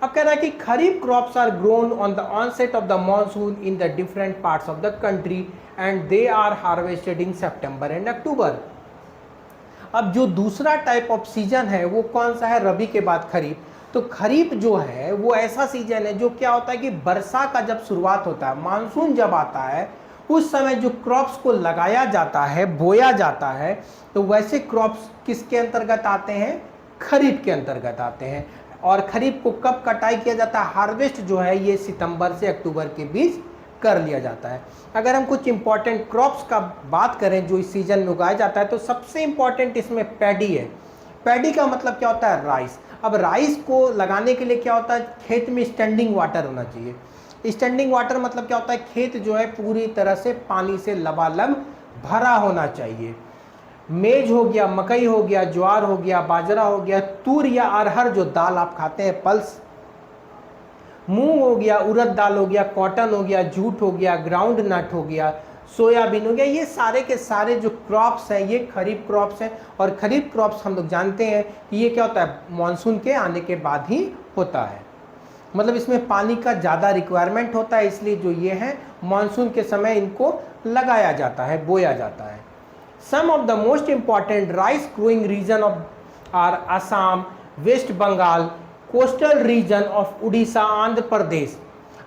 अब कह रहा है कि kharif crops are grown on the onset of the monsoon in the different parts of the country and they are harvested in September and October. अब जो दूसरा टाइप ऑफ सीजन है वो कौन सा है, रबी के बाद खरीफ। तो खरीफ जो है वो ऐसा सीजन है जो क्या होता है कि वर्षा का जब शुरुआत होता है, मानसून जब आता है, उस समय जो क्रॉप्स को लगाया जाता है, बोया जाता है, तो वैसे क्रॉप्स किसके अंतर्गत आते हैं, खरीफ के अंतर्गत आते हैं। और खरीफ को कब कटाई किया जाता है, हार्वेस्ट जो है ये सितंबर से अक्टूबर के बीच कर लिया जाता है। अगर हम कुछ इंपॉर्टेंट क्रॉप्स का बात करें जो इस सीजन में उगाया जाता है, तो सबसे इंपॉर्टेंट इसमें पैडी है। पैडी का मतलब क्या होता है, राइस। अब राइस को लगाने के लिए क्या होता है, खेत में स्टैंडिंग वाटर होना चाहिए। स्टैंडिंग वाटर मतलब क्या होता है, खेत जो है पूरी तरह से पानी से लबालब भरा होना चाहिए। मेज हो गया, मकई हो गया, ज्वार हो गया, बाजरा हो गया, तूर या अरहर जो दाल आप खाते हैं, पल्स, मूंग हो गया, उड़द दाल हो गया, कॉटन हो गया, जूट हो गया, ग्राउंड नट हो गया, सोयाबीन हो गया, ये सारे के सारे जो क्रॉप्स हैं ये खरीफ क्रॉप्स हैं। और खरीफ क्रॉप्स हम लोग जानते हैं कि ये क्या होता है, मानसून के आने के बाद ही होता है, मतलब इसमें पानी का ज़्यादा रिक्वायरमेंट होता है, इसलिए जो ये है मानसून के समय इनको लगाया जाता है, बोया जाता है। Some of the most important rice growing region are Assam, West Bengal, coastal region of Odisha, Andhra Pradesh.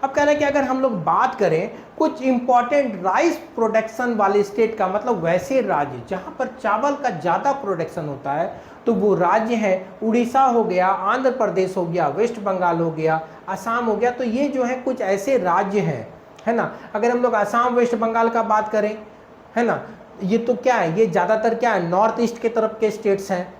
अब कह रहे हैं कि अगर हम लोग बात करें कुछ इंपॉर्टेंट राइस प्रोडक्शन वाले स्टेट का, मतलब वैसे राज्य जहां पर चावल का ज़्यादा प्रोडक्शन होता है, तो वो राज्य हैं उड़ीसा हो गया, आंध्र प्रदेश हो गया, वेस्ट बंगाल हो गया, असम हो गया। तो ये जो है कुछ ऐसे राज्य हैं, है ना। अगर हम लोग असम, वेस्ट बंगाल का बात करें, है ना, ये तो क्या है, ये ज़्यादातर क्या है, नॉर्थ ईस्ट के तरफ के स्टेट्स हैं।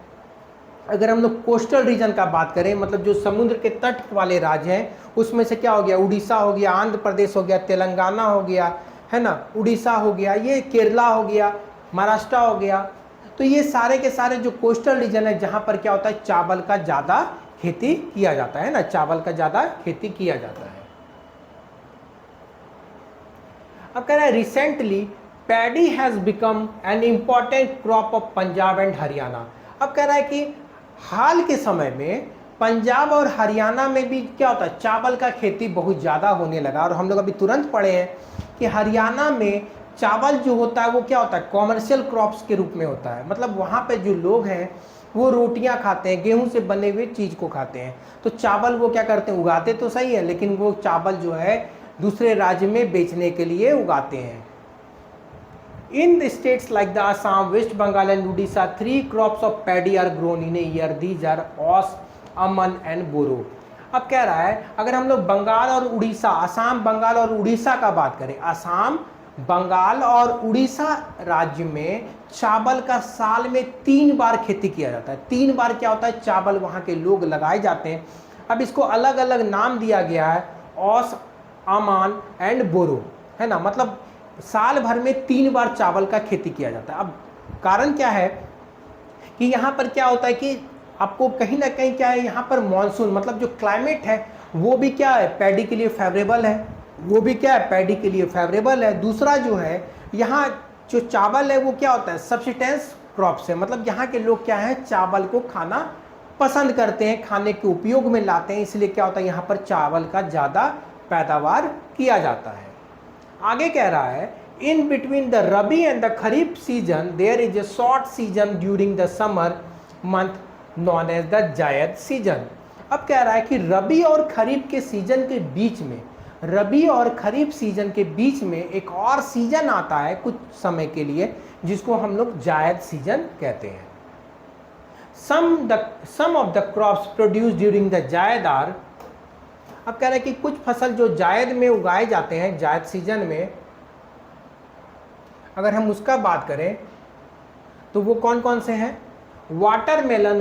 अगर हम लोग कोस्टल रीजन का बात करें, मतलब जो समुद्र के तट वाले राज्य हैं, उसमें से क्या हो गया, उड़ीसा हो गया, आंध्र प्रदेश हो गया, तेलंगाना हो गया, है ना, उड़ीसा हो गया, ये केरला हो गया, महाराष्ट्र हो गया। तो ये सारे के सारे जो कोस्टल रीजन है जहाँ पर क्या होता है, चावल का ज़्यादा खेती किया जाता है ना, चावल का ज़्यादा खेती किया जाता है। अब कह रहा है recently paddy has become an important crop of Punjab and Haryana. अब कह रहा है कि हाल के समय में पंजाब और हरियाणा में भी क्या होता है, चावल का खेती बहुत ज़्यादा होने लगा। और हम लोग अभी तुरंत पढ़े हैं कि हरियाणा में चावल जो होता है वो क्या होता है, कॉमर्शियल क्रॉप्स के रूप में होता है। मतलब वहाँ पे जो लोग हैं वो रोटियाँ खाते हैं, गेहूँ से बने हुए चीज़ को खाते हैं। तो चावल वो क्या करते हैं, उगाते तो सही है, लेकिन वो चावल जो है दूसरे राज्य में बेचने के लिए उगाते हैं। In the states like the Assam, West Bengal and Odisha, 3 crops of paddy are grown in a year. These are Os, Aman and Boro। अब कह रहा है अगर हम लोग बंगाल और उड़ीसा, असम, बंगाल और उड़ीसा का बात करें, असम, बंगाल और उड़ीसा राज्य में चावल का साल में 3 बार खेती किया जाता है। 3 बार क्या होता है, चावल वहाँ के लोग लगाए जाते हैं। अब इसको अलग अलग नाम दिया गया है, औस, आमान एंड बोरो, है ना। मतलब साल भर में 3 बार चावल का खेती किया जाता है। अब कारण क्या है कि यहाँ पर क्या होता है कि आपको कहीं ना कहीं क्या है, यहाँ पर मॉनसून मतलब जो क्लाइमेट है वो भी क्या है, पैडी के लिए फेवरेबल है, वो भी क्या है, पैडी के लिए फेवरेबल है। दूसरा जो है, यहाँ जो चावल है वो क्या होता है, सब्सिस्टेंस क्रॉप्स है, मतलब यहाँ के लोग क्या है, चावल को खाना पसंद करते हैं, खाने के उपयोग में लाते हैं, इसलिए क्या होता है, यहाँ पर चावल का ज़्यादा पैदावार किया जाता है। आगे कह रहा है, in between the rabi and the kharif season there is a short season during the summer month known as the zaid season. अब कह रहा है कि रबी और खरीफ के सीजन के बीच में, रबी और खरीफ सीजन के बीच में एक और सीजन आता है कुछ समय के लिए, जिसको हम लोग जायद सीजन कहते हैं। Some of the crops produce during the zaid are, अब कह रहे हैं कि कुछ फसल जो जायद में उगाए जाते हैं, जायद सीजन में, अगर हम उसका बात करें तो वो कौन कौन से हैं, watermelon,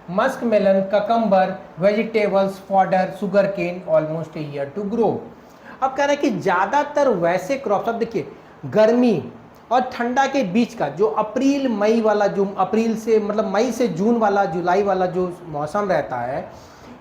muskmelon, cucumber, vegetables, fodder, sugar cane, almost a year to grow. अब कह रहे हैं कि ज़्यादातर वैसे क्रॉप्स, अब देखिए गर्मी और ठंडा के बीच का जो अप्रैल मई वाला, जो अप्रैल से मतलब मई से जून वाला, जुलाई वाला जो मौसम रहता है,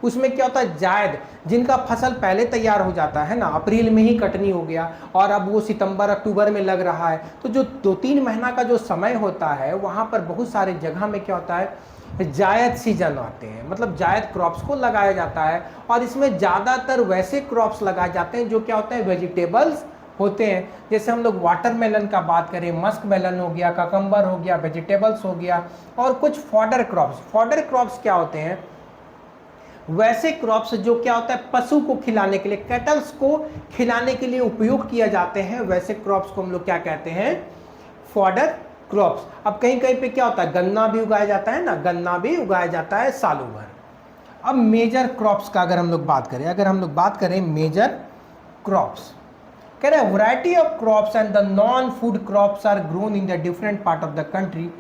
उसमें क्या होता है, जायद जिनका फसल पहले तैयार हो जाता है ना, अप्रैल में ही कटनी हो गया और अब वो सितंबर अक्टूबर में लग रहा है, तो जो 2-3 महीना का जो समय होता है, वहाँ पर बहुत सारे जगह में क्या होता है, जायद सीजन आते हैं, मतलब जायद क्रॉप्स को लगाया जाता है। और इसमें ज़्यादातर वैसे क्रॉप्स लगाए जाते हैं जो क्या होते हैं, वेजिटेबल्स होते हैं। जैसे हम लोग वाटरमेलन का बात करें, मस्कमेलन हो गया, ककम्बर हो गया, वेजिटेबल्स हो गया, और कुछ फॉडर क्रॉप्स क्या होते हैं, वैसे क्रॉप्स जो क्या होता है, पशु को खिलाने के लिए, कैटल्स को खिलाने के लिए उपयोग किया जाते हैं, वैसे क्रॉप्स को हम लोग क्या कहते हैं, फॉडर क्रॉप्स। अब कहीं कहीं पे क्या होता है, गन्ना भी उगाया जाता है ना, गन्ना भी उगाया जाता है सालों भर। अब मेजर क्रॉप्स का अगर हम लोग बात करें, मेजर क्रॉप्स, कह रहे हैं variety of crops and the non food crops are grown in the different part of the country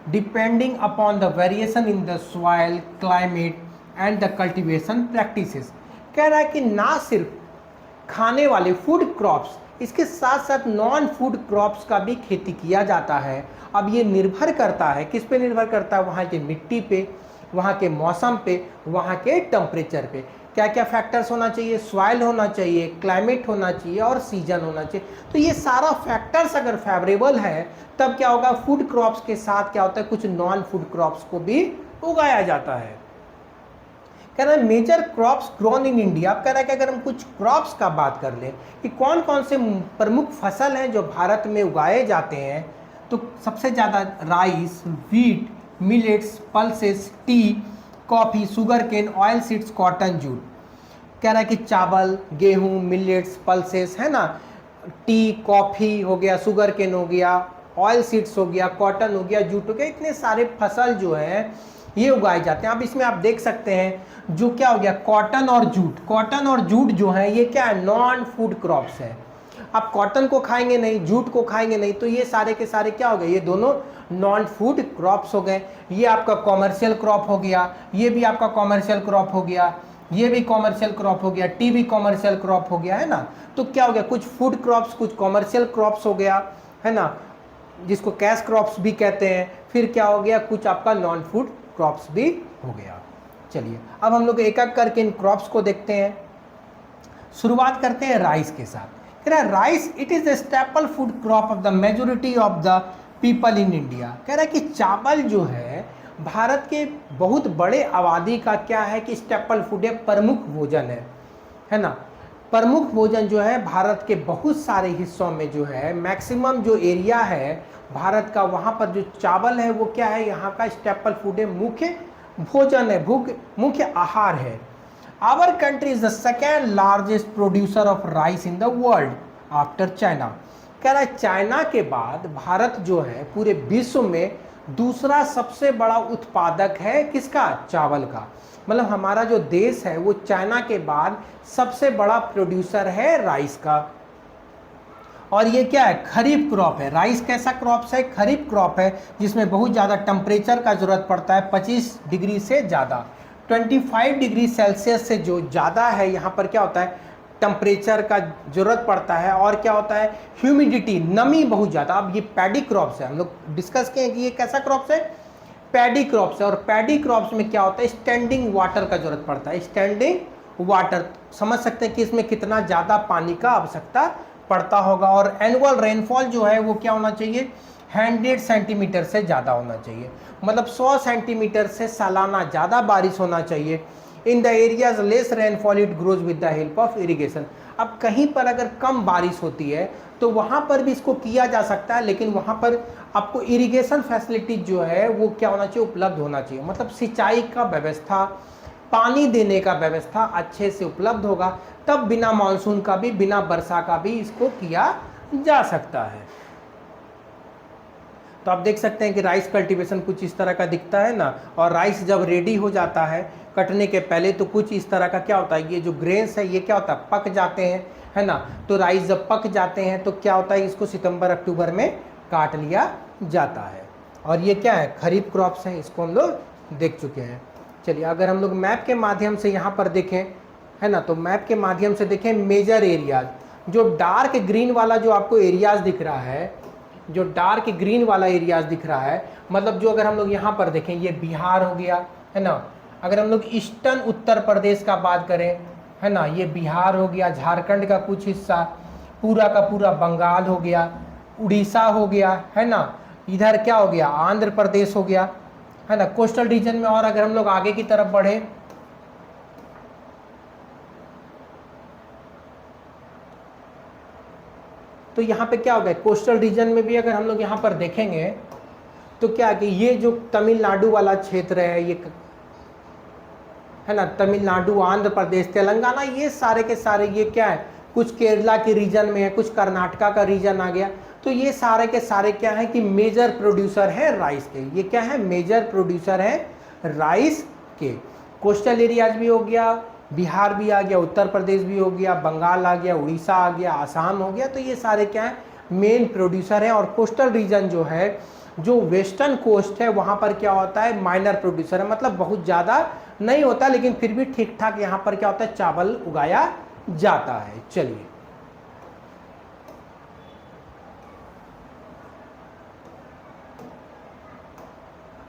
depending upon the variation in the soil, climate and the cultivation practices. कह रहा है कि ना सिर्फ खाने वाले फूड क्रॉप्स, इसके साथ साथ नॉन फूड क्रॉप्स का भी खेती किया जाता है। अब ये निर्भर करता है, किस पे निर्भर करता है, वहाँ की मिट्टी पे, वहाँ के मौसम पे, वहाँ के टेम्परेचर पे। क्या क्या फैक्टर्स होना चाहिए, सॉइल होना चाहिए, क्लाइमेट होना चाहिए और सीजन होना चाहिए। तो ये सारा फैक्टर्स अगर फेवरेबल है, तब क्या होगा, फूड क्रॉप्स के साथ क्या होता है, कुछ नॉन फूड क्रॉप्स को भी उगाया जाता है। कह रहा है major crops grown in India. अब कह रहा है कि अगर हम कुछ क्रॉप्स का बात कर लें कि कौन कौन से प्रमुख फसल हैं जो भारत में उगाए जाते हैं, तो सबसे ज़्यादा rice, wheat, millets, pulses, tea, coffee, sugar cane, oil seeds, cotton, jute. कह रहा है कि चावल, गेहूँ, मिलेट्स, पल्सेस, है ना, टी, कॉफ़ी हो गया, शुगर केन हो गया, ऑयल सीड्स हो गया, कॉटन हो गया, जूट हो गया, इतने सारे फसल जो हैं ये उगाए जाते हैं। अब इसमें आप देख सकते हैं जो क्या हो गया, कॉटन और जूट जो है ये क्या है, नॉन फूड क्रॉप्स है। आप कॉटन को खाएंगे नहीं, जूट को खाएंगे नहीं, तो ये सारे के सारे क्या हो गए, ये दोनों नॉन फूड क्रॉप्स हो गए। ये आपका कॉमर्शियल क्रॉप हो गया, ये भी आपका कॉमर्शियल क्रॉप हो गया, ये भी कॉमर्शियल क्रॉप हो गया, टी भी कॉमर्शियल क्रॉप हो गया, है ना। तो क्या हो गया, कुछ फूड क्रॉप्स, कुछ कॉमर्शियल क्रॉप्स हो गया, है ना, जिसको कैश क्रॉप्स भी कहते हैं। फिर क्या हो गया, कुछ आपका नॉन फूड क्रॉप्स भी हो गया। चलिए अब हम लोग एक एक करके इन क्रॉप्स को देखते हैं। शुरुआत करते हैं राइस के साथ। कह रहा है rice it is the staple food crop of the majority of the people in India. कह रहा है कि चावल जो है भारत के बहुत बड़े आबादी का क्या है कि स्टेपल फूड है, प्रमुख भोजन है ना। प्रमुख भोजन जो है भारत के बहुत सारे हिस्सों में जो है, मैक्सिमम जो एरिया है भारत का, वहाँ पर जो चावल है वो क्या है, यहाँ का स्टेपल फूड है, मुख्य भोजन है, मुख्य आहार है। Our country is the second largest producer of rice in the world after China. कह रहा है चाइना के बाद भारत जो है पूरे विश्व में दूसरा सबसे बड़ा उत्पादक है, किसका, चावल का। मतलब हमारा जो देश है वो चाइना के बाद सबसे बड़ा प्रोड्यूसर है राइस का। और ये क्या है, खरीफ क्रॉप है। राइस कैसा क्रॉप है, खरीफ क्रॉप है, जिसमें बहुत ज़्यादा टेम्परेचर का ज़रूरत पड़ता है, 25 डिग्री से ज़्यादा, 25 डिग्री सेल्सियस से जो ज़्यादा है यहाँ पर क्या होता है, टेम्परेचर का ज़रूरत पड़ता है। और क्या होता है, ह्यूमिडिटी, नमी बहुत ज़्यादा। अब ये पैडी क्रॉप्स है, हम लोग डिस्कस किए कि ये कैसा क्रॉप्स है, पैडी क्रॉप्स है। और पैडी क्रॉप्स में क्या होता है, स्टैंडिंग वाटर का जरूरत पड़ता है, स्टैंडिंग वाटर। समझ सकते हैं कि इसमें कितना ज़्यादा पानी का आवश्यकता पड़ता होगा। और एनुअल रेनफॉल जो है वो क्या होना चाहिए, 100 सेंटीमीटर से ज़्यादा होना चाहिए, मतलब 100 सेंटीमीटर से सालाना ज़्यादा बारिश होना चाहिए। इन the areas less rainfall it grows with the help of irrigation. अब कहीं पर अगर कम बारिश होती है तो वहाँ पर भी इसको किया जा सकता है, लेकिन वहाँ पर आपको इरिगेशन फैसिलिटी जो है वो क्या होना चाहिए, उपलब्ध होना चाहिए। मतलब सिंचाई का व्यवस्था, पानी देने का व्यवस्था अच्छे से उपलब्ध होगा, तब बिना मानसून का भी, बिना वर्षा का भी इसको किया जा सकता है। तो आप देख सकते हैं कि राइस कल्टीवेशन कुछ इस तरह का दिखता है ना। और राइस जब रेडी हो जाता है कटने के पहले तो कुछ इस तरह का क्या होता है, ये जो ग्रेन्स है ये क्या होता है, पक जाते हैं, है ना। तो राइस जब पक जाते हैं तो क्या होता है, इसको सितंबर अक्टूबर में काट लिया जाता है। और ये क्या है, खरीफ क्रॉप्स हैं, इसको हम लोग देख चुके हैं। चलिए अगर हम लोग मैप के माध्यम से यहाँ पर देखें, है ना, तो मैप के माध्यम से देखें मेजर एरियाज, जो डार्क ग्रीन वाला जो आपको एरियाज दिख रहा है, जो डार्क ग्रीन वाला एरियाज दिख रहा है, मतलब जो अगर हम लोग यहाँ पर देखें, ये बिहार हो गया, है ना। अगर हम लोग ईस्टर्न उत्तर प्रदेश का बात करें, है ना, ये बिहार हो गया, झारखंड का कुछ हिस्सा, पूरा का पूरा बंगाल हो गया, उड़ीसा हो गया, है ना, इधर क्या हो गया, आंध्र प्रदेश हो गया, है ना, कोस्टल रीजन में। और अगर हम लोग आगे की तरफ बढ़े तो यहाँ पे क्या हो गया, कोस्टल रीजन में भी अगर हम लोग यहाँ पर देखेंगे तो क्या कि ये जो तमिलनाडु वाला क्षेत्र है, ये है ना, तमिलनाडु, आंध्र प्रदेश, तेलंगाना, ये सारे के सारे ये क्या है, कुछ केरला के रीजन में है, कुछ कर्नाटका का रीजन आ गया। तो ये सारे के सारे क्या है कि मेजर प्रोड्यूसर है राइस के। ये क्या है, मेजर प्रोड्यूसर है राइस के। कोस्टल एरियाज भी हो गया, बिहार भी आ गया, उत्तर प्रदेश भी हो गया, बंगाल आ गया, उड़ीसा आ गया, आसाम हो गया। तो ये सारे क्या है, मेन प्रोड्यूसर हैं। और कोस्टल रीजन जो है, जो वेस्टर्न कोस्ट है, वहाँ पर क्या होता है, माइनर प्रोड्यूसर है, मतलब बहुत ज़्यादा नहीं होता, लेकिन फिर भी ठीक ठाक यहाँ पर क्या होता है, चावल उगाया जाता है। चलिए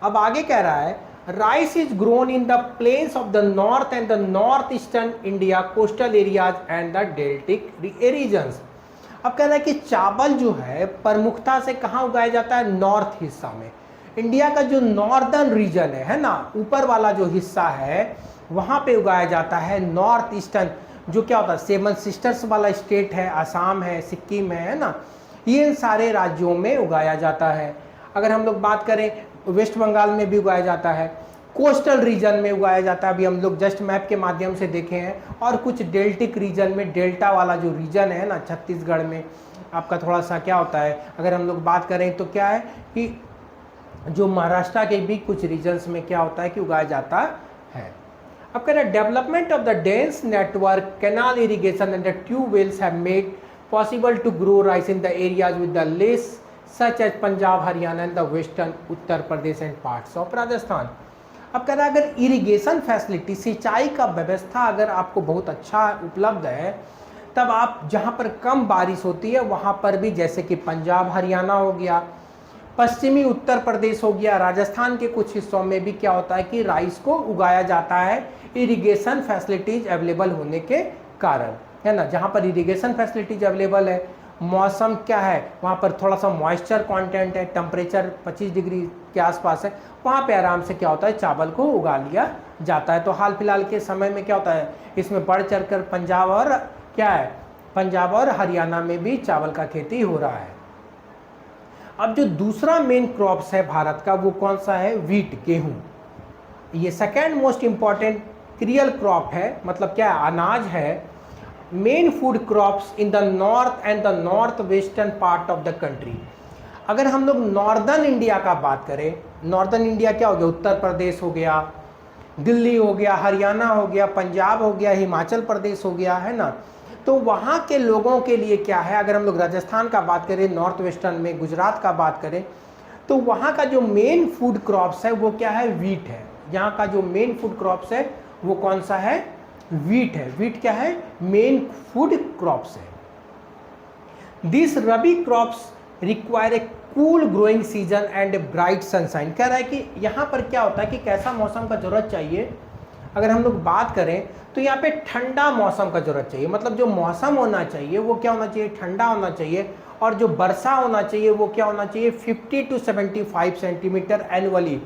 अब आगे कह रहा है, rice is grown in the plains of the north and the north eastern India, coastal areas and the deltaic regions. अब कह रहा है कि चावल जो है प्रमुखता से कहाँ उगाया जाता है, नॉर्थ हिस्सा में। इंडिया का जो नॉर्दर्न रीजन है ना, ऊपर वाला जो हिस्सा है, वहाँ पे उगाया जाता है। नॉर्थ ईस्टर्न जो क्या होता है, सेवन सिस्टर्स वाला स्टेट है, असम है, सिक्किम है ना, ये सारे राज्यों में उगाया जाता है। अगर हम लोग बात करें, वेस्ट बंगाल में भी उगाया जाता है, कोस्टल रीजन में उगाया जाता है, अभी हम लोग जस्ट मैप के माध्यम से देखे हैं। और कुछ डेल्टिक रीजन में, डेल्टा वाला जो रीजन है ना, छत्तीसगढ़ में आपका थोड़ा सा क्या होता है, अगर हम लोग बात करें तो क्या है कि जो महाराष्ट्र के भी कुछ रीजन्स में क्या होता है कि उगाया जाता है। अब कह रहे हैं, development of the dense network, canal irrigation and the tubewells have made possible to grow rice in the areas with the less such as Punjab, Haryana and the western Uttar Pradesh and parts of Rajasthan. अब कह रहा है, अगर इरिगेशन फैसिलिटी, सिंचाई का व्यवस्था अगर आपको बहुत अच्छा उपलब्ध है, तब आप जहाँ पर कम बारिश होती है वहाँ पर भी, जैसे कि पंजाब हरियाणा हो गया, पश्चिमी उत्तर प्रदेश हो गया, राजस्थान के कुछ हिस्सों में भी क्या होता है कि राइस को उगाया जाता है, इरिगेशन फैसिलिटीज अवेलेबल होने के कारण, है ना। जहाँ पर इरिगेशन फैसिलिटीज अवेलेबल है, मौसम क्या है, वहाँ पर थोड़ा सा मॉइस्चर कंटेंट है, टेम्परेचर 25 डिग्री के आसपास है, वहाँ पे आराम से क्या होता है, चावल को उगा लिया जाता है। तो हाल फिलहाल के समय में क्या होता है, इसमें बढ़ चढ़कर पंजाब और क्या है, पंजाब और हरियाणा में भी चावल का खेती हो रहा है। अब जो दूसरा मेन क्रॉप्स है भारत का, वो कौन सा है, व्हीट, गेहूँ। ये second most important cruel crop है, मतलब क्या है, अनाज है। Main food crops in the north and the north western part of the country. अगर हम लोग नॉर्दर्न इंडिया का बात करें, नॉर्दर्न इंडिया क्या हो गया, उत्तर प्रदेश हो गया, दिल्ली हो गया, हरियाणा हो गया, पंजाब हो गया, हिमाचल प्रदेश हो गया, है ना। तो वहाँ के लोगों के लिए क्या है, अगर हम लोग राजस्थान का बात करें, नॉर्थ वेस्टर्न में गुजरात का बात करें, तो वहाँ का जो मेन फूड क्रॉप्स है वो क्या है, वीट है। यहाँ का जो मेन फूड क्रॉप्स है वो कौन सा है, वीट है। वीट क्या है, मेन फूड क्रॉप्स है। This rabi crops require a cool growing season and a bright sunshine. कह रहा है कि यहाँ पर क्या होता है कि कैसा मौसम का जरूरत चाहिए, अगर हम लोग बात करें तो यहाँ पे ठंडा मौसम का जरूरत चाहिए। मतलब जो मौसम होना चाहिए वो क्या होना चाहिए, ठंडा होना चाहिए, और जो वर्षा होना चाहिए वो क्या होना चाहिए, 50 to 75 सेंटीमीटर एनुअली।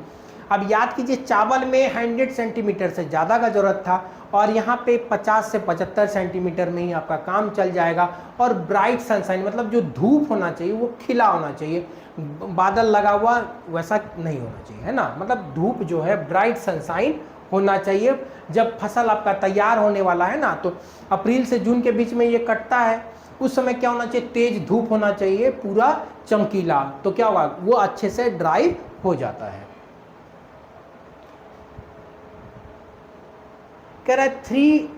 अब याद कीजिए, चावल में 100 सेंटीमीटर से ज़्यादा का जरूरत था, और यहाँ पे 50 से 75 सेंटीमीटर में ही आपका काम चल जाएगा। और ब्राइट सनशाइन, मतलब जो धूप होना चाहिए वो खिला होना चाहिए, बादल लगा हुआ वैसा नहीं होना चाहिए, है ना। मतलब धूप जो है ब्राइट सनशाइन होना चाहिए। जब फसल आपका तैयार होने वाला है ना, तो अप्रैल से जून के बीच में ये कटता है, उस समय क्या होना चाहिए, तेज धूप होना चाहिए, पूरा चमकीला, तो क्या होगा, वो अच्छे से ड्राई हो जाता है। कह रहा है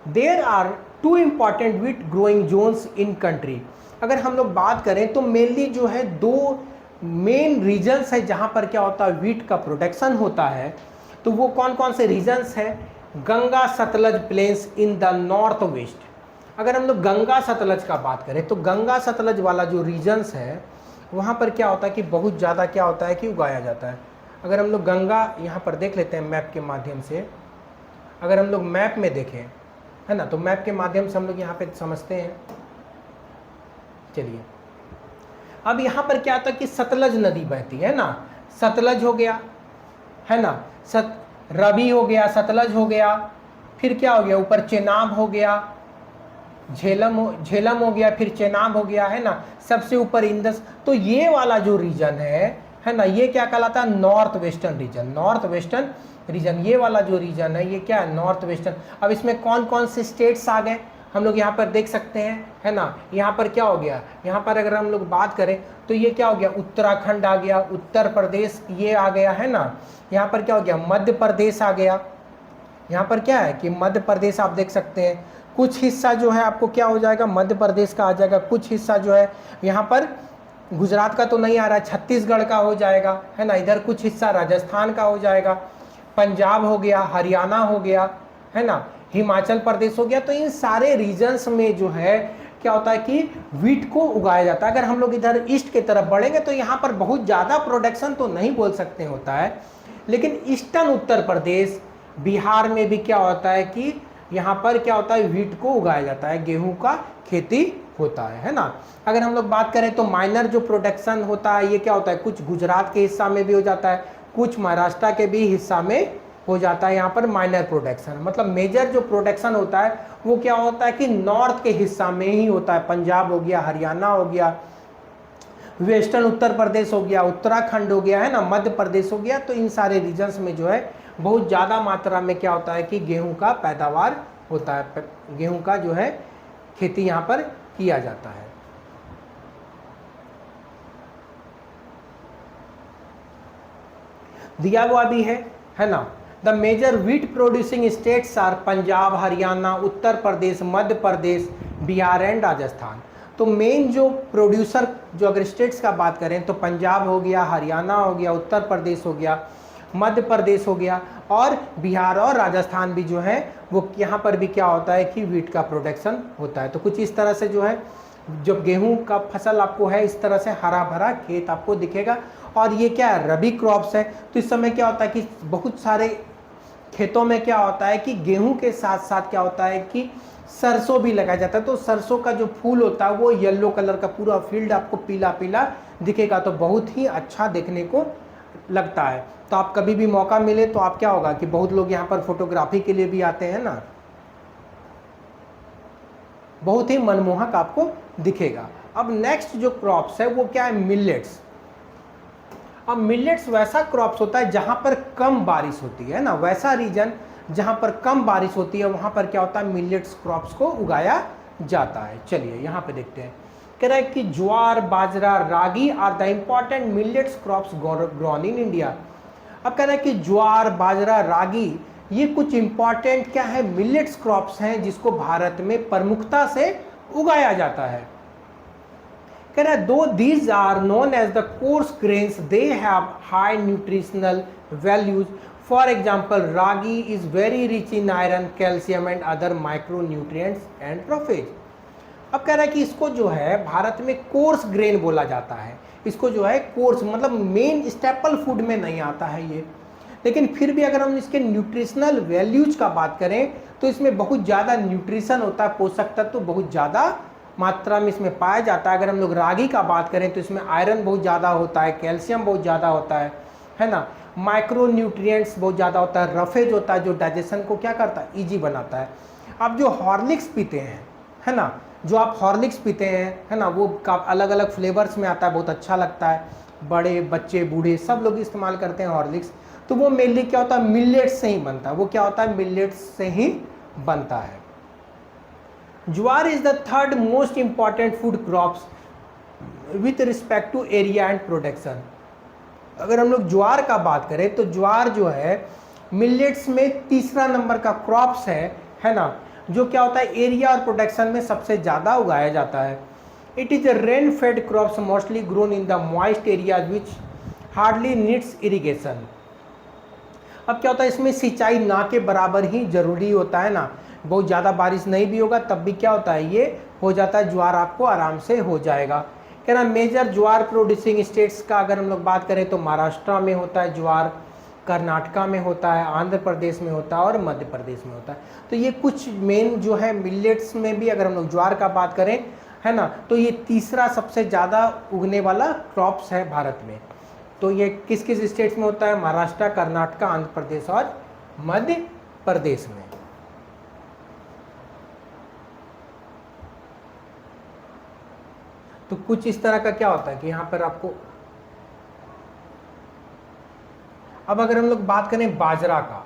there are 2 important wheat growing zones in country. अगर हम लोग बात करें तो मेनली जो है 2 मेन रीजन्स है जहां पर क्या होता है, वीट का प्रोडक्शन होता है। तो वो कौन कौन से रीजन्स है, Ganga Sutlej plains in the north west. अगर हम लोग गंगा सतलज का बात करें तो गंगा सतलज वाला जो रीजन्स है वहाँ पर क्या होता है कि बहुत ज़्यादा क्या होता है कि उगाया जाता है। अगर हम लोग गंगा यहाँ पर देख लेते हैं मैप के माध्यम से, अगर हम लोग मैप में देखें, है ना, तो मैप के माध्यम से हम लोग यहाँ पे समझते हैं। चलिए, अब यहाँ पर क्या होता है कि सतलज नदी बहती है ना, सतलज हो गया, है ना, रवि हो गया, सतलज हो गया, फिर क्या हो गया, ऊपर चेनाब हो गया, झेलम हो गया, फिर चेनाब हो गया, है ना, सबसे ऊपर इंदस। तो ये वाला जो रीजन है ना, ये क्या कहलाता है, north western region. North western region, ये वाला जो रीजन है ये क्या है, नॉर्थ वेस्टर्न। अब इसमें कौन कौन से स्टेट्स आ गए हम लोग यहाँ पर देख सकते हैं, है ना। यहाँ पर क्या हो गया, यहाँ पर अगर हम लोग बात करें तो ये क्या हो गया, उत्तराखंड आ गया, उत्तर प्रदेश ये आ गया, है ना। यहाँ पर क्या हो गया, मध्य प्रदेश आ गया। यहाँ पर क्या है कि मध्य प्रदेश आप देख सकते हैं। कुछ हिस्सा जो है आपको क्या हो जाएगा, मध्य प्रदेश का आ जाएगा। कुछ हिस्सा जो है यहाँ पर गुजरात का तो नहीं आ रहा है, छत्तीसगढ़ का हो जाएगा, है ना। इधर कुछ हिस्सा राजस्थान का हो जाएगा, पंजाब हो गया, हरियाणा हो गया, है ना, हिमाचल प्रदेश हो गया। तो इन सारे रीजन्स में जो है क्या होता है कि वीट को उगाया जाता है। अगर हम लोग इधर ईस्ट की तरफ बढ़ेंगे तो यहाँ पर बहुत ज़्यादा प्रोडक्शन तो नहीं बोल सकते होता है, लेकिन ईस्टर्न उत्तर प्रदेश, बिहार में भी क्या होता है कि यहाँ पर क्या होता है, वीट को उगाया जाता है, गेहूं का खेती होता है ना। अगर हम लोग बात करें तो माइनर जो प्रोडक्शन होता है ये क्या होता है, कुछ गुजरात के हिस्सा में भी हो जाता है, कुछ महाराष्ट्र के भी हिस्सा में हो जाता है। यहाँ पर माइनर प्रोडक्शन, मतलब मेजर जो प्रोडक्शन होता है वो क्या होता है कि नॉर्थ के हिस्सा में ही होता है। पंजाब हो गया, हरियाणा हो गया, वेस्टर्न उत्तर प्रदेश हो गया, उत्तराखंड हो गया, है ना, मध्य प्रदेश हो गया। तो इन सारे रीजन्स में जो है बहुत ज़्यादा मात्रा में क्या होता है कि गेहूं का पैदावार होता है, गेहूं का जो है खेती यहाँ पर किया जाता है। दिया हुआ भी है ना। The major wheat producing states are Punjab, Haryana, Uttar Pradesh, Madhya Pradesh, Bihar and Rajasthan. तो मेन जो प्रोड्यूसर जो अगर स्टेट्स का बात करें तो पंजाब हो गया, हरियाणा हो गया, उत्तर प्रदेश हो गया, मध्य प्रदेश हो गया, और बिहार और राजस्थान भी जो है वो यहाँ पर भी क्या होता है कि वीट का प्रोडक्शन होता है। तो कुछ इस तरह से जो है जब गेहूं का फसल आपको है इस तरह से हरा भरा खेत आपको दिखेगा। और ये क्या है, रबी क्रॉप्स है। तो इस समय क्या होता है कि बहुत सारे खेतों में क्या होता है कि गेहूं के साथ साथ क्या होता है कि सरसों भी लगाया जाता है। तो सरसों का जो फूल होता है वो येलो कलर का, पूरा फील्ड आपको पीला पीला दिखेगा, तो बहुत ही अच्छा देखने को लगता है। तो आप कभी भी मौका मिले तो आप क्या होगा कि बहुत लोग यहाँ पर फोटोग्राफी के लिए भी आते हैं ना, बहुत ही मनमोहक आपको दिखेगा। अब नेक्स्ट जो क्रॉप्स है वो क्या है, मिलेट्स। अब मिलेट्स वैसा क्रॉप्स होता है जहां पर कम बारिश होती है ना, वैसा रीजन जहां पर कम बारिश होती है वहां पर क्या होता है, मिलेट्स क्रॉप्स को उगाया जाता है। चलिए यहाँ पे देखते हैं, कह रहा है कि jowar, bajra, ragi are the important millets crops grown in India. अब कह रहा है कि ज्वार, बाजरा, रागी ये कुछ इंपॉर्टेंट क्या है, मिलेट्स क्रॉप्स हैं जिसको भारत में प्रमुखता से उगाया जाता है। कह रहा है दो these are known as the coarse grains they have high nutritional values. For example ragi is very rich in iron, calcium and other micro nutrients and roughage. अब कह रहा है कि इसको जो है भारत में कोर्स ग्रेन बोला जाता है, इसको जो है कोर्स मतलब मेन स्टेपल फूड में नहीं आता है ये, लेकिन फिर भी अगर हम इसके न्यूट्रिशनल वैल्यूज का बात करें तो इसमें बहुत ज़्यादा न्यूट्रिशन होता है, पोषक तत्व तो बहुत ज़्यादा मात्रा में इसमें पाया जाता है। अगर हम लोग रागी का बात करें तो इसमें आयरन बहुत ज़्यादा होता है, कैल्शियम बहुत ज़्यादा होता है ना, माइक्रो न्यूट्रिएंट्स बहुत ज़्यादा होता है, रफेज होता है जो डाइजेशन को क्या करता है, ईजी बनाता है। आप जो हॉर्लिक्स पीते हैं है ना, जो आप हॉर्लिक्स पीते हैं है ना, वो अलग अलग फ्लेवर्स में आता है, बहुत अच्छा लगता है, बड़े बच्चे बूढ़े सब लोग इस्तेमाल करते हैं हॉर्लिक्स। तो वो मेनली क्या होता है, मिलेट्स से ही बनता है, वो क्या होता है, मिलेट्स से ही बनता है। Jowar is the third most important food crops with respect to area and production. अगर हम लोग ज्वार का बात करें तो ज्वार जो है मिलेट्स में तीसरा नंबर का क्रॉप्स है ना, जो क्या होता है एरिया और प्रोडक्शन में सबसे ज़्यादा उगाया जाता है। It is a rain fade crops mostly grown in the moist areas which hardly needs irrigation. अब क्या होता है, इसमें सिंचाई ना के बराबर ही जरूरी होता है ना, बहुत ज़्यादा बारिश नहीं भी होगा तब भी क्या होता है, ये हो जाता है, ज्वार आपको आराम से हो जाएगा। क्या ना, मेजर ज्वार प्रोड्यूसिंग स्टेट्स का अगर हम लोग बात करें तो महाराष्ट्र में होता है ज्वार, कर्नाटका में होता है, आंध्र प्रदेश में होता है और मध्य प्रदेश में होता है। तो ये कुछ मेन जो है मिलेट्स में भी अगर हम लोग ज्वार का बात करें है ना, तो ये तीसरा सबसे ज़्यादा उगने वाला क्रॉप्स है भारत में। तो ये किस किस स्टेट्स में होता है, महाराष्ट्र, कर्नाटका, आंध्र प्रदेश और मध्य प्रदेश में। तो कुछ इस तरह का क्या होता है कि यहाँ पर आपको, अब अगर हम लोग बात करें बाजरा का,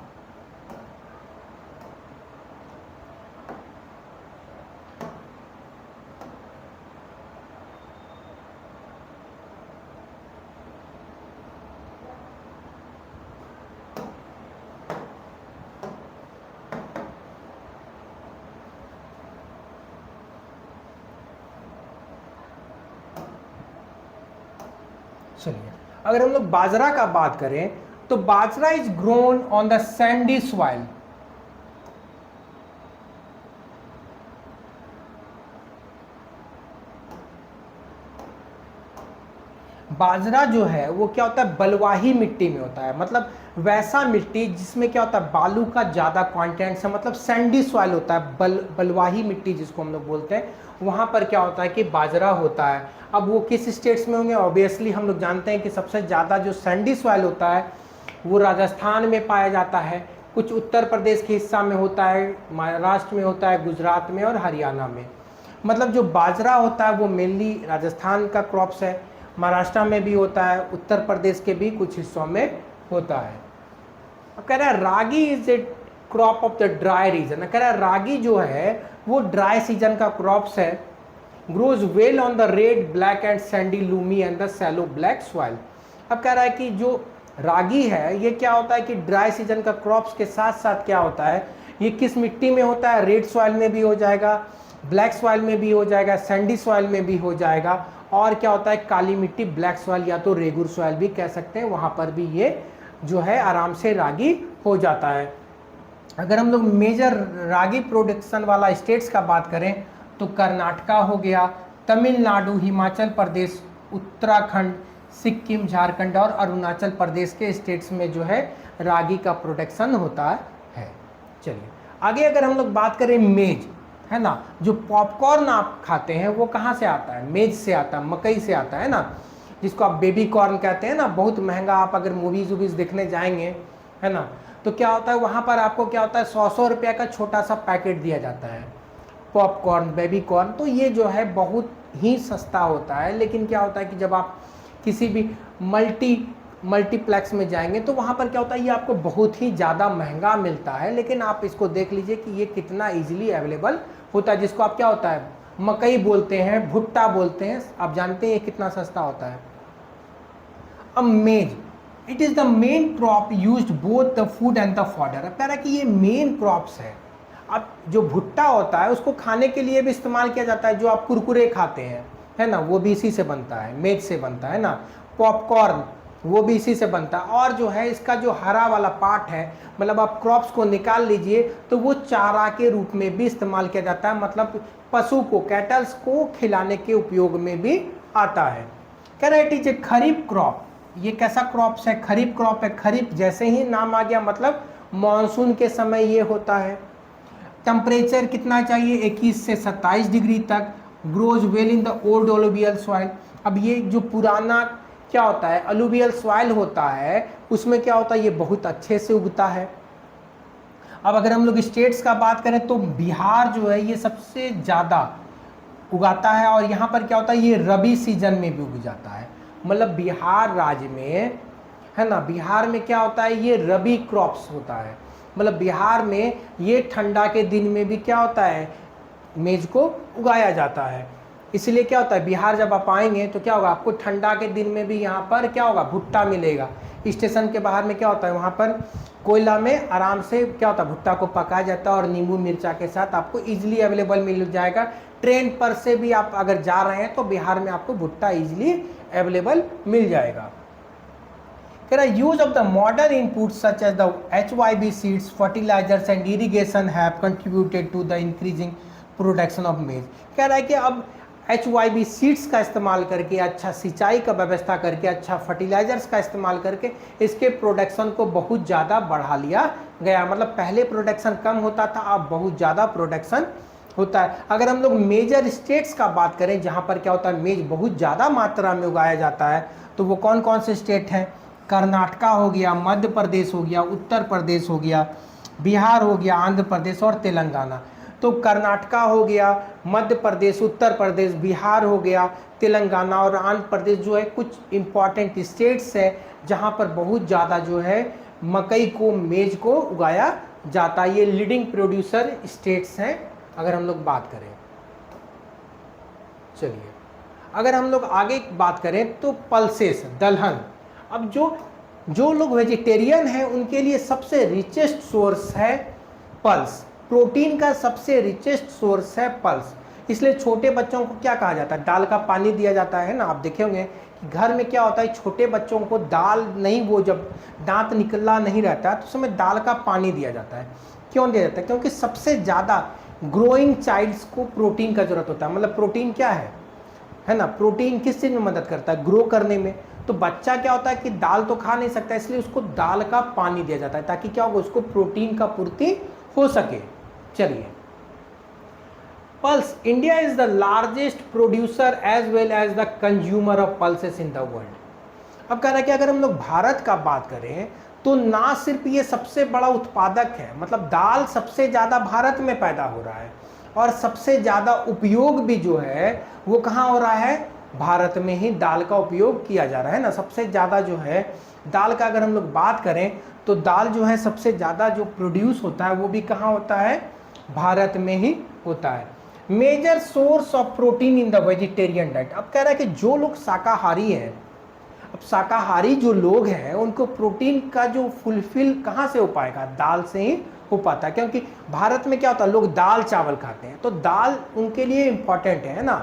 चलिए अगर हम लोग बाजरा का बात करें तो bajra is grown on the sandy soil. बाजरा जो है वो क्या होता है, बलुआही मिट्टी में होता है, मतलब वैसा मिट्टी जिसमें क्या होता है बालू का ज़्यादा कंटेंट्स है, मतलब सैंडी सॉइल होता है, बलुआही मिट्टी जिसको हम लोग बोलते हैं, वहाँ पर क्या होता है कि बाजरा होता है। अब वो किस स्टेट्स में होंगे, ऑब्वियसली हम लोग जानते हैं कि सबसे ज़्यादा जो सैंडी सॉइल होता है वो राजस्थान में पाया जाता है, कुछ उत्तर प्रदेश के हिस्सा में होता है, महाराष्ट्र में होता है, गुजरात में और हरियाणा में। मतलब जो बाजरा होता है वो मेनली राजस्थान का क्रॉप्स है, महाराष्ट्र में भी होता है, उत्तर प्रदेश के भी कुछ हिस्सों में होता है। अब कह रहा है ragi is a crop of the dry region. कह रहा है रागी जो है वो ड्राई सीजन का क्रॉप्स है, grows well on the red, black and sandy loamy and the shallow black soil. अब कह रहा है कि जो रागी है ये क्या होता है कि ड्राई सीजन का क्रॉप्स के साथ साथ क्या होता है, ये किस मिट्टी में होता है, रेड सॉइल में भी हो जाएगा, ब्लैक सॉइल में भी हो जाएगा, सैंडी सॉइल में भी हो जाएगा, और क्या होता है काली मिट्टी, ब्लैक सॉइल या तो रेगुर सॉइल भी कह सकते हैं, वहाँ पर भी ये जो है आराम से रागी हो जाता है। अगर हम लोग मेजर रागी प्रोडक्शन वाला स्टेट्स का बात करें तो कर्नाटका हो गया, तमिलनाडु, हिमाचल प्रदेश, उत्तराखंड, सिक्किम, झारखंड और अरुणाचल प्रदेश के स्टेट्स में जो है रागी का प्रोडक्शन होता है। चलिए आगे अगर हम लोग बात करें मेज, है ना, जो पॉपकॉर्न आप खाते हैं वो कहाँ से आता है, मेज से आता है, मकई से आता है ना, जिसको आप बेबी कॉर्न कहते हैं ना, बहुत महंगा। आप अगर मूवीज़ वूवीज़ देखने जाएंगे है ना, तो क्या होता है वहाँ पर आपको क्या होता है 100 रुपये का छोटा सा पैकेट दिया जाता है पॉपकॉर्न, बेबी कॉर्न। तो ये जो है बहुत ही सस्ता होता है, लेकिन क्या होता है कि जब आप किसी भी मल्टीप्लेक्स में जाएंगे तो वहाँ पर क्या होता है ये आपको बहुत ही ज़्यादा महंगा मिलता है, लेकिन आप इसको देख लीजिए कि ये कितना ईजिली अवेलेबल होता है, जिसको आप क्या होता है मकई बोलते हैं, भुट्टा बोलते हैं, आप जानते हैं ये कितना सस्ता होता है। अब मेज, it is the main crop used both the food and the fodder. अब कह रहा है कि ये मेन क्रॉप्स है। अब जो भुट्टा होता है उसको खाने के लिए भी इस्तेमाल किया जाता है, जो आप कुरकुरे खाते हैं, है ना, वो भी इसी से बनता है, मेज से बनता है ना। पॉपकॉर्न वो भी इसी से बनता है। और जो है इसका जो हरा वाला पार्ट है, मतलब आप क्रॉप्स को निकाल लीजिए तो वो चारा के रूप में भी इस्तेमाल किया जाता है, मतलब पशु को, कैटल्स को खिलाने के उपयोग में भी आता है। कह रहा है it is A kharif crop. ये कैसा क्रॉप्स है? खरीफ क्रॉप है। खरीफ जैसे ही नाम आ गया मतलब मानसून के समय ये होता है। टेम्परेचर कितना चाहिए? 21 से 27 डिग्री तक। Grows well in the old alluvial soil. अब ये जो पुराना क्या होता है, अलुवियल सॉइल होता है, उसमें क्या होता है, ये बहुत अच्छे से उगता है। अब अगर हम लोग स्टेट्स का बात करें तो बिहार जो है ये सबसे ज़्यादा उगाता है। और यहाँ पर क्या होता है, ये रबी सीजन में भी उग जाता है। मतलब बिहार राज्य में, है ना, बिहार में क्या होता है, ये रबी क्रॉप्स होता है। मतलब बिहार में ये ठंडा के दिन में भी क्या होता है, मेज को उगाया जाता है। इसलिए क्या होता है, बिहार जब आप आएंगे तो क्या होगा, आपको ठंडा के दिन में भी यहाँ पर क्या होगा, भुट्टा मिलेगा। स्टेशन के बाहर में क्या होता है, वहाँ पर कोयला में आराम से क्या होता है, भुट्टा को पकाया जाता है और नींबू मिर्चा के साथ आपको इजीली अवेलेबल मिल जाएगा। ट्रेन पर से भी आप अगर जा रहे हैं तो बिहार में आपको भुट्टा इजीली अवेलेबल मिल जाएगा। कह रहा है use of the modern inputs such as the HYB seeds, fertilisers and irrigation have contributed to the increasing production of maize. कह रहा है कि अब HYB सीड्स का इस्तेमाल करके, अच्छा सिंचाई का व्यवस्था करके, अच्छा फर्टिलाइजर्स का इस्तेमाल करके इसके प्रोडक्शन को बहुत ज़्यादा बढ़ा लिया गया। मतलब पहले प्रोडक्शन कम होता था, अब बहुत ज़्यादा प्रोडक्शन होता है। अगर हम लोग मेजर स्टेट्स का बात करें जहाँ पर क्या होता है, मेज बहुत ज़्यादा मात्रा में उगाया जाता है, तो वो कौन कौन से स्टेट हैं? कर्नाटका हो गया, मध्य प्रदेश हो गया, उत्तर प्रदेश हो गया, बिहार हो गया, आंध्र प्रदेश और तेलंगाना। तो कर्नाटका हो गया, मध्य प्रदेश, उत्तर प्रदेश, बिहार हो गया, तेलंगाना और आंध्र प्रदेश जो है कुछ इम्पॉर्टेंट स्टेट्स है जहाँ पर बहुत ज़्यादा जो है मकई को, मेज को उगाया जाता है। ये लीडिंग प्रोड्यूसर स्टेट्स हैं अगर हम लोग बात करें। चलिए अगर हम लोग आगे बात करें तो पल्सेस, दलहन। अब जो लोग वेजिटेरियन हैं उनके लिए सबसे रिचेस्ट सोर्स है पल्स। प्रोटीन का सबसे रिचेस्ट सोर्स है पल्स। इसलिए छोटे बच्चों को क्या कहा जाता है, दाल का पानी दिया जाता है ना। आप देखे होंगे कि घर में क्या होता है, छोटे बच्चों को दाल नहीं, वो जब दांत निकला नहीं रहता है तो उस समय दाल का पानी दिया जाता है। क्यों दिया जाता है? क्योंकि सबसे ज़्यादा ग्रोइंग चाइल्ड्स को प्रोटीन का जरूरत होता है। मतलब प्रोटीन क्या है ना, प्रोटीन किस चीज़ में मदद करता है, ग्रो करने में। तो बच्चा क्या होता है कि दाल तो खा नहीं सकता, इसलिए उसको दाल का पानी दिया जाता है ताकि क्या होगा, उसको प्रोटीन का पूर्ति हो सके। चलिए pulse, India is the largest producer as well as the consumer of pulses in the world. अब कह रहा है कि अगर हम लोग भारत का बात करें तो ना सिर्फ ये सबसे बड़ा उत्पादक है, मतलब दाल सबसे ज़्यादा भारत में पैदा हो रहा है और सबसे ज़्यादा उपयोग भी जो है वो कहाँ हो रहा है, भारत में ही दाल का उपयोग किया जा रहा है ना। सबसे ज़्यादा जो है दाल का अगर हम लोग बात करें तो दाल जो है सबसे ज़्यादा जो प्रोड्यूस होता है वो भी कहाँ होता है, भारत में ही होता है। Major source of protein in the vegetarian diet. अब कह रहा है कि जो लोग शाकाहारी हैं, अब शाकाहारी जो लोग हैं उनको प्रोटीन का जो फुलफिल कहाँ से हो पाएगा, दाल से ही हो पाता है। क्योंकि भारत में क्या होता है, लोग दाल चावल खाते हैं तो दाल उनके लिए इम्पॉर्टेंट है ना।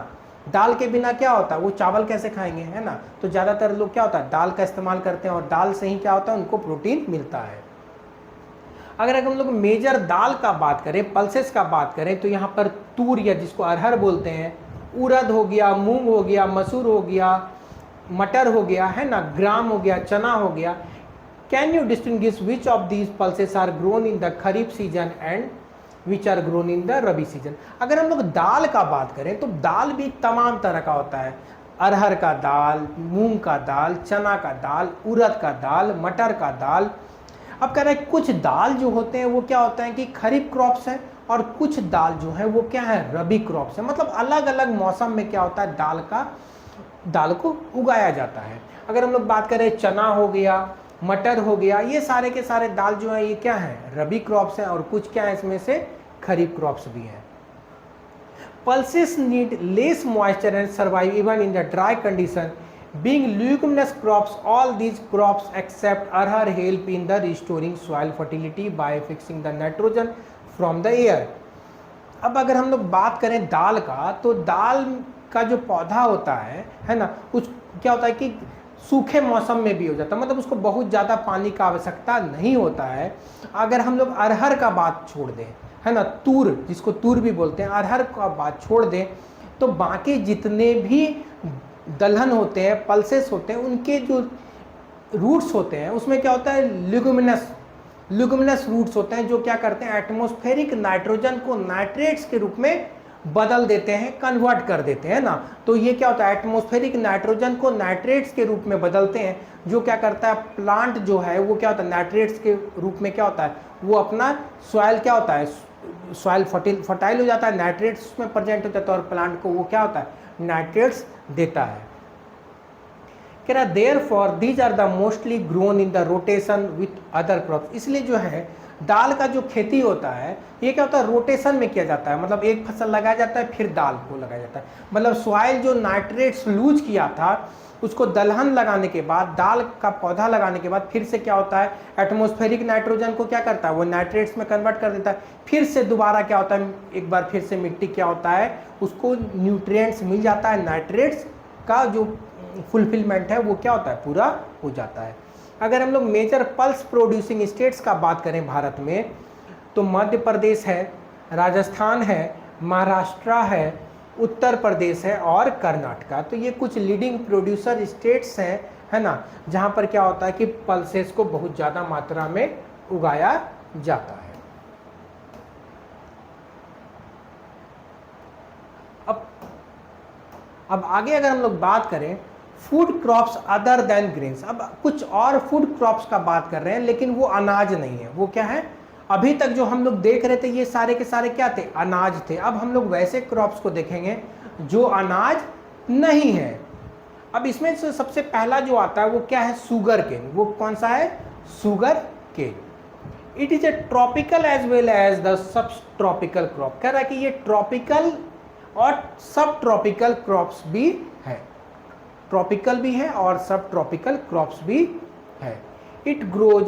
दाल के बिना क्या होता है, वो चावल कैसे खाएंगे, है ना। तो ज़्यादातर लोग क्या होता है, दाल का इस्तेमाल करते हैं और दाल से ही क्या होता है, उनको प्रोटीन मिलता है। अगर हम लोग मेजर दाल का बात करें, पल्सेस का बात करें, तो यहाँ पर तूर या जिसको अरहर बोलते हैं, उड़द हो गया, मूंग हो गया, मसूर हो गया, मटर हो गया, है ना, ग्राम हो गया, चना हो गया। Can you distinguish which of these pulses are grown in the kharif season and which are grown in the rabi season. अगर हम लोग दाल का बात करें तो दाल भी तमाम तरह का होता है। अरहर का दाल, मूंग का दाल, चना का दाल, उड़द का दाल, मटर का दाल। अब कह रहे हैं कुछ दाल जो होते हैं वो क्या होता है कि खरीफ क्रॉप्स हैं और कुछ दाल जो है वो क्या है, रबी क्रॉप्स है। मतलब अलग अलग मौसम में क्या होता है, दाल को उगाया जाता है। अगर हम लोग बात करें चना हो गया, मटर हो गया, ये सारे के सारे दाल जो है ये क्या है, रबी क्रॉप्स हैं और कुछ क्या है इसमें से खरीफ क्रॉप्स भी हैं। Pulses need less moisture and survive even in the dry condition Being leguminous crops, all these crops except arhar help in the restoring soil fertility by fixing the nitrogen from the air. अब अगर हम लोग बात करें दाल का, तो दाल का जो पौधा होता है ना, उस क्या होता है कि सूखे मौसम में भी हो जाता है, मतलब उसको बहुत ज़्यादा पानी का आवश्यकता नहीं होता है। अगर हम लोग अरहर का बात छोड़ दें, है ना, तूर, जिसको तूर भी बोलते हैं, अरहर का बात छोड़ दें, तो बाकी जितने भी दलहन होते हैं, पल्सेस होते हैं, उनके जो रूट्स होते हैं उसमें क्या होता है, लिगुमिनस रूट्स होते हैं, जो क्या करते हैं, एटमॉस्फेरिक नाइट्रोजन को नाइट्रेट्स के रूप में बदल देते हैं, कन्वर्ट कर देते हैं ना। तो ये क्या होता है, एटमॉस्फेरिक नाइट्रोजन को नाइट्रेट्स के रूप में बदलते हैं, जो क्या करता है, प्लांट जो है वो क्या होता है, नाइट्रेट्स के रूप में क्या होता है, वो अपना सॉइल क्या होता है, सॉइल फर्टाइल हो जाता है, नाइट्रेट्स में प्रेजेंट हो जाता है, और प्लांट को वो क्या होता है, नाइट्रेट्स देता है। कह रहा therefore these are the mostly grown in the rotation with other crops. इसलिए जो है दाल का जो खेती होता है, ये क्या होता है, रोटेशन में किया जाता है, मतलब एक फसल लगाया जाता है फिर दाल को लगाया जाता है। मतलब सॉइल जो नाइट्रेट्स लूज किया था, उसको दलहन लगाने के बाद, दाल का पौधा लगाने के बाद फिर से क्या होता है, एटमॉस्फेरिक नाइट्रोजन को क्या करता है, वो नाइट्रेट्स में कन्वर्ट कर देता है। फिर से दोबारा क्या होता है, एक बार फिर से मिट्टी क्या होता है, उसको न्यूट्रिएंट्स मिल जाता है, नाइट्रेट्स का जो फुलफिलमेंट है वो क्या होता है, पूरा हो जाता है। अगर हम लोग मेजर पल्स प्रोड्यूसिंग स्टेट्स का बात करें भारत में, तो मध्य प्रदेश है, राजस्थान है, महाराष्ट्र है, उत्तर प्रदेश है और कर्नाटका। तो ये कुछ लीडिंग प्रोड्यूसर स्टेट्स हैं, है ना, जहाँ पर क्या होता है कि पल्सेस को बहुत ज़्यादा मात्रा में उगाया जाता है। अब आगे अगर हम लोग बात करें food crops other than grains, अब कुछ और फूड क्रॉप्स का बात कर रहे हैं, लेकिन वो अनाज नहीं है। वो क्या है, अभी तक जो हम लोग देख रहे थे ये सारे के सारे क्या थे, अनाज थे। अब हम लोग वैसे क्रॉप्स को देखेंगे जो अनाज नहीं है। अब इसमें से सबसे पहला जो आता है वो क्या है, शुगर केन। वो कौन सा है, sugar cane. It is a tropical as well as the sub tropical crop. कह रहा है कि ये ट्रॉपिकल और सब ट्रॉपिकल क्रॉप्स भी है, ट्रॉपिकल भी है और सब ट्रॉपिकल क्रॉप्स भी है। It grows.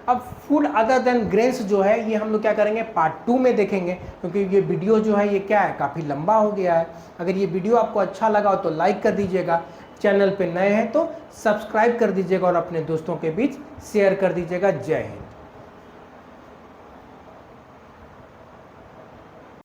अब फूड अदर देन ग्रेन्स जो है ये हम लोग क्या करेंगे, पार्ट 2 में देखेंगे, क्योंकि ये वीडियो जो है ये क्या है, काफ़ी लंबा हो गया है। अगर ये वीडियो आपको अच्छा लगा हो तो लाइक कर दीजिएगा, चैनल पे नए हैं तो सब्सक्राइब कर दीजिएगा और अपने दोस्तों के बीच शेयर कर दीजिएगा। जय हिंद।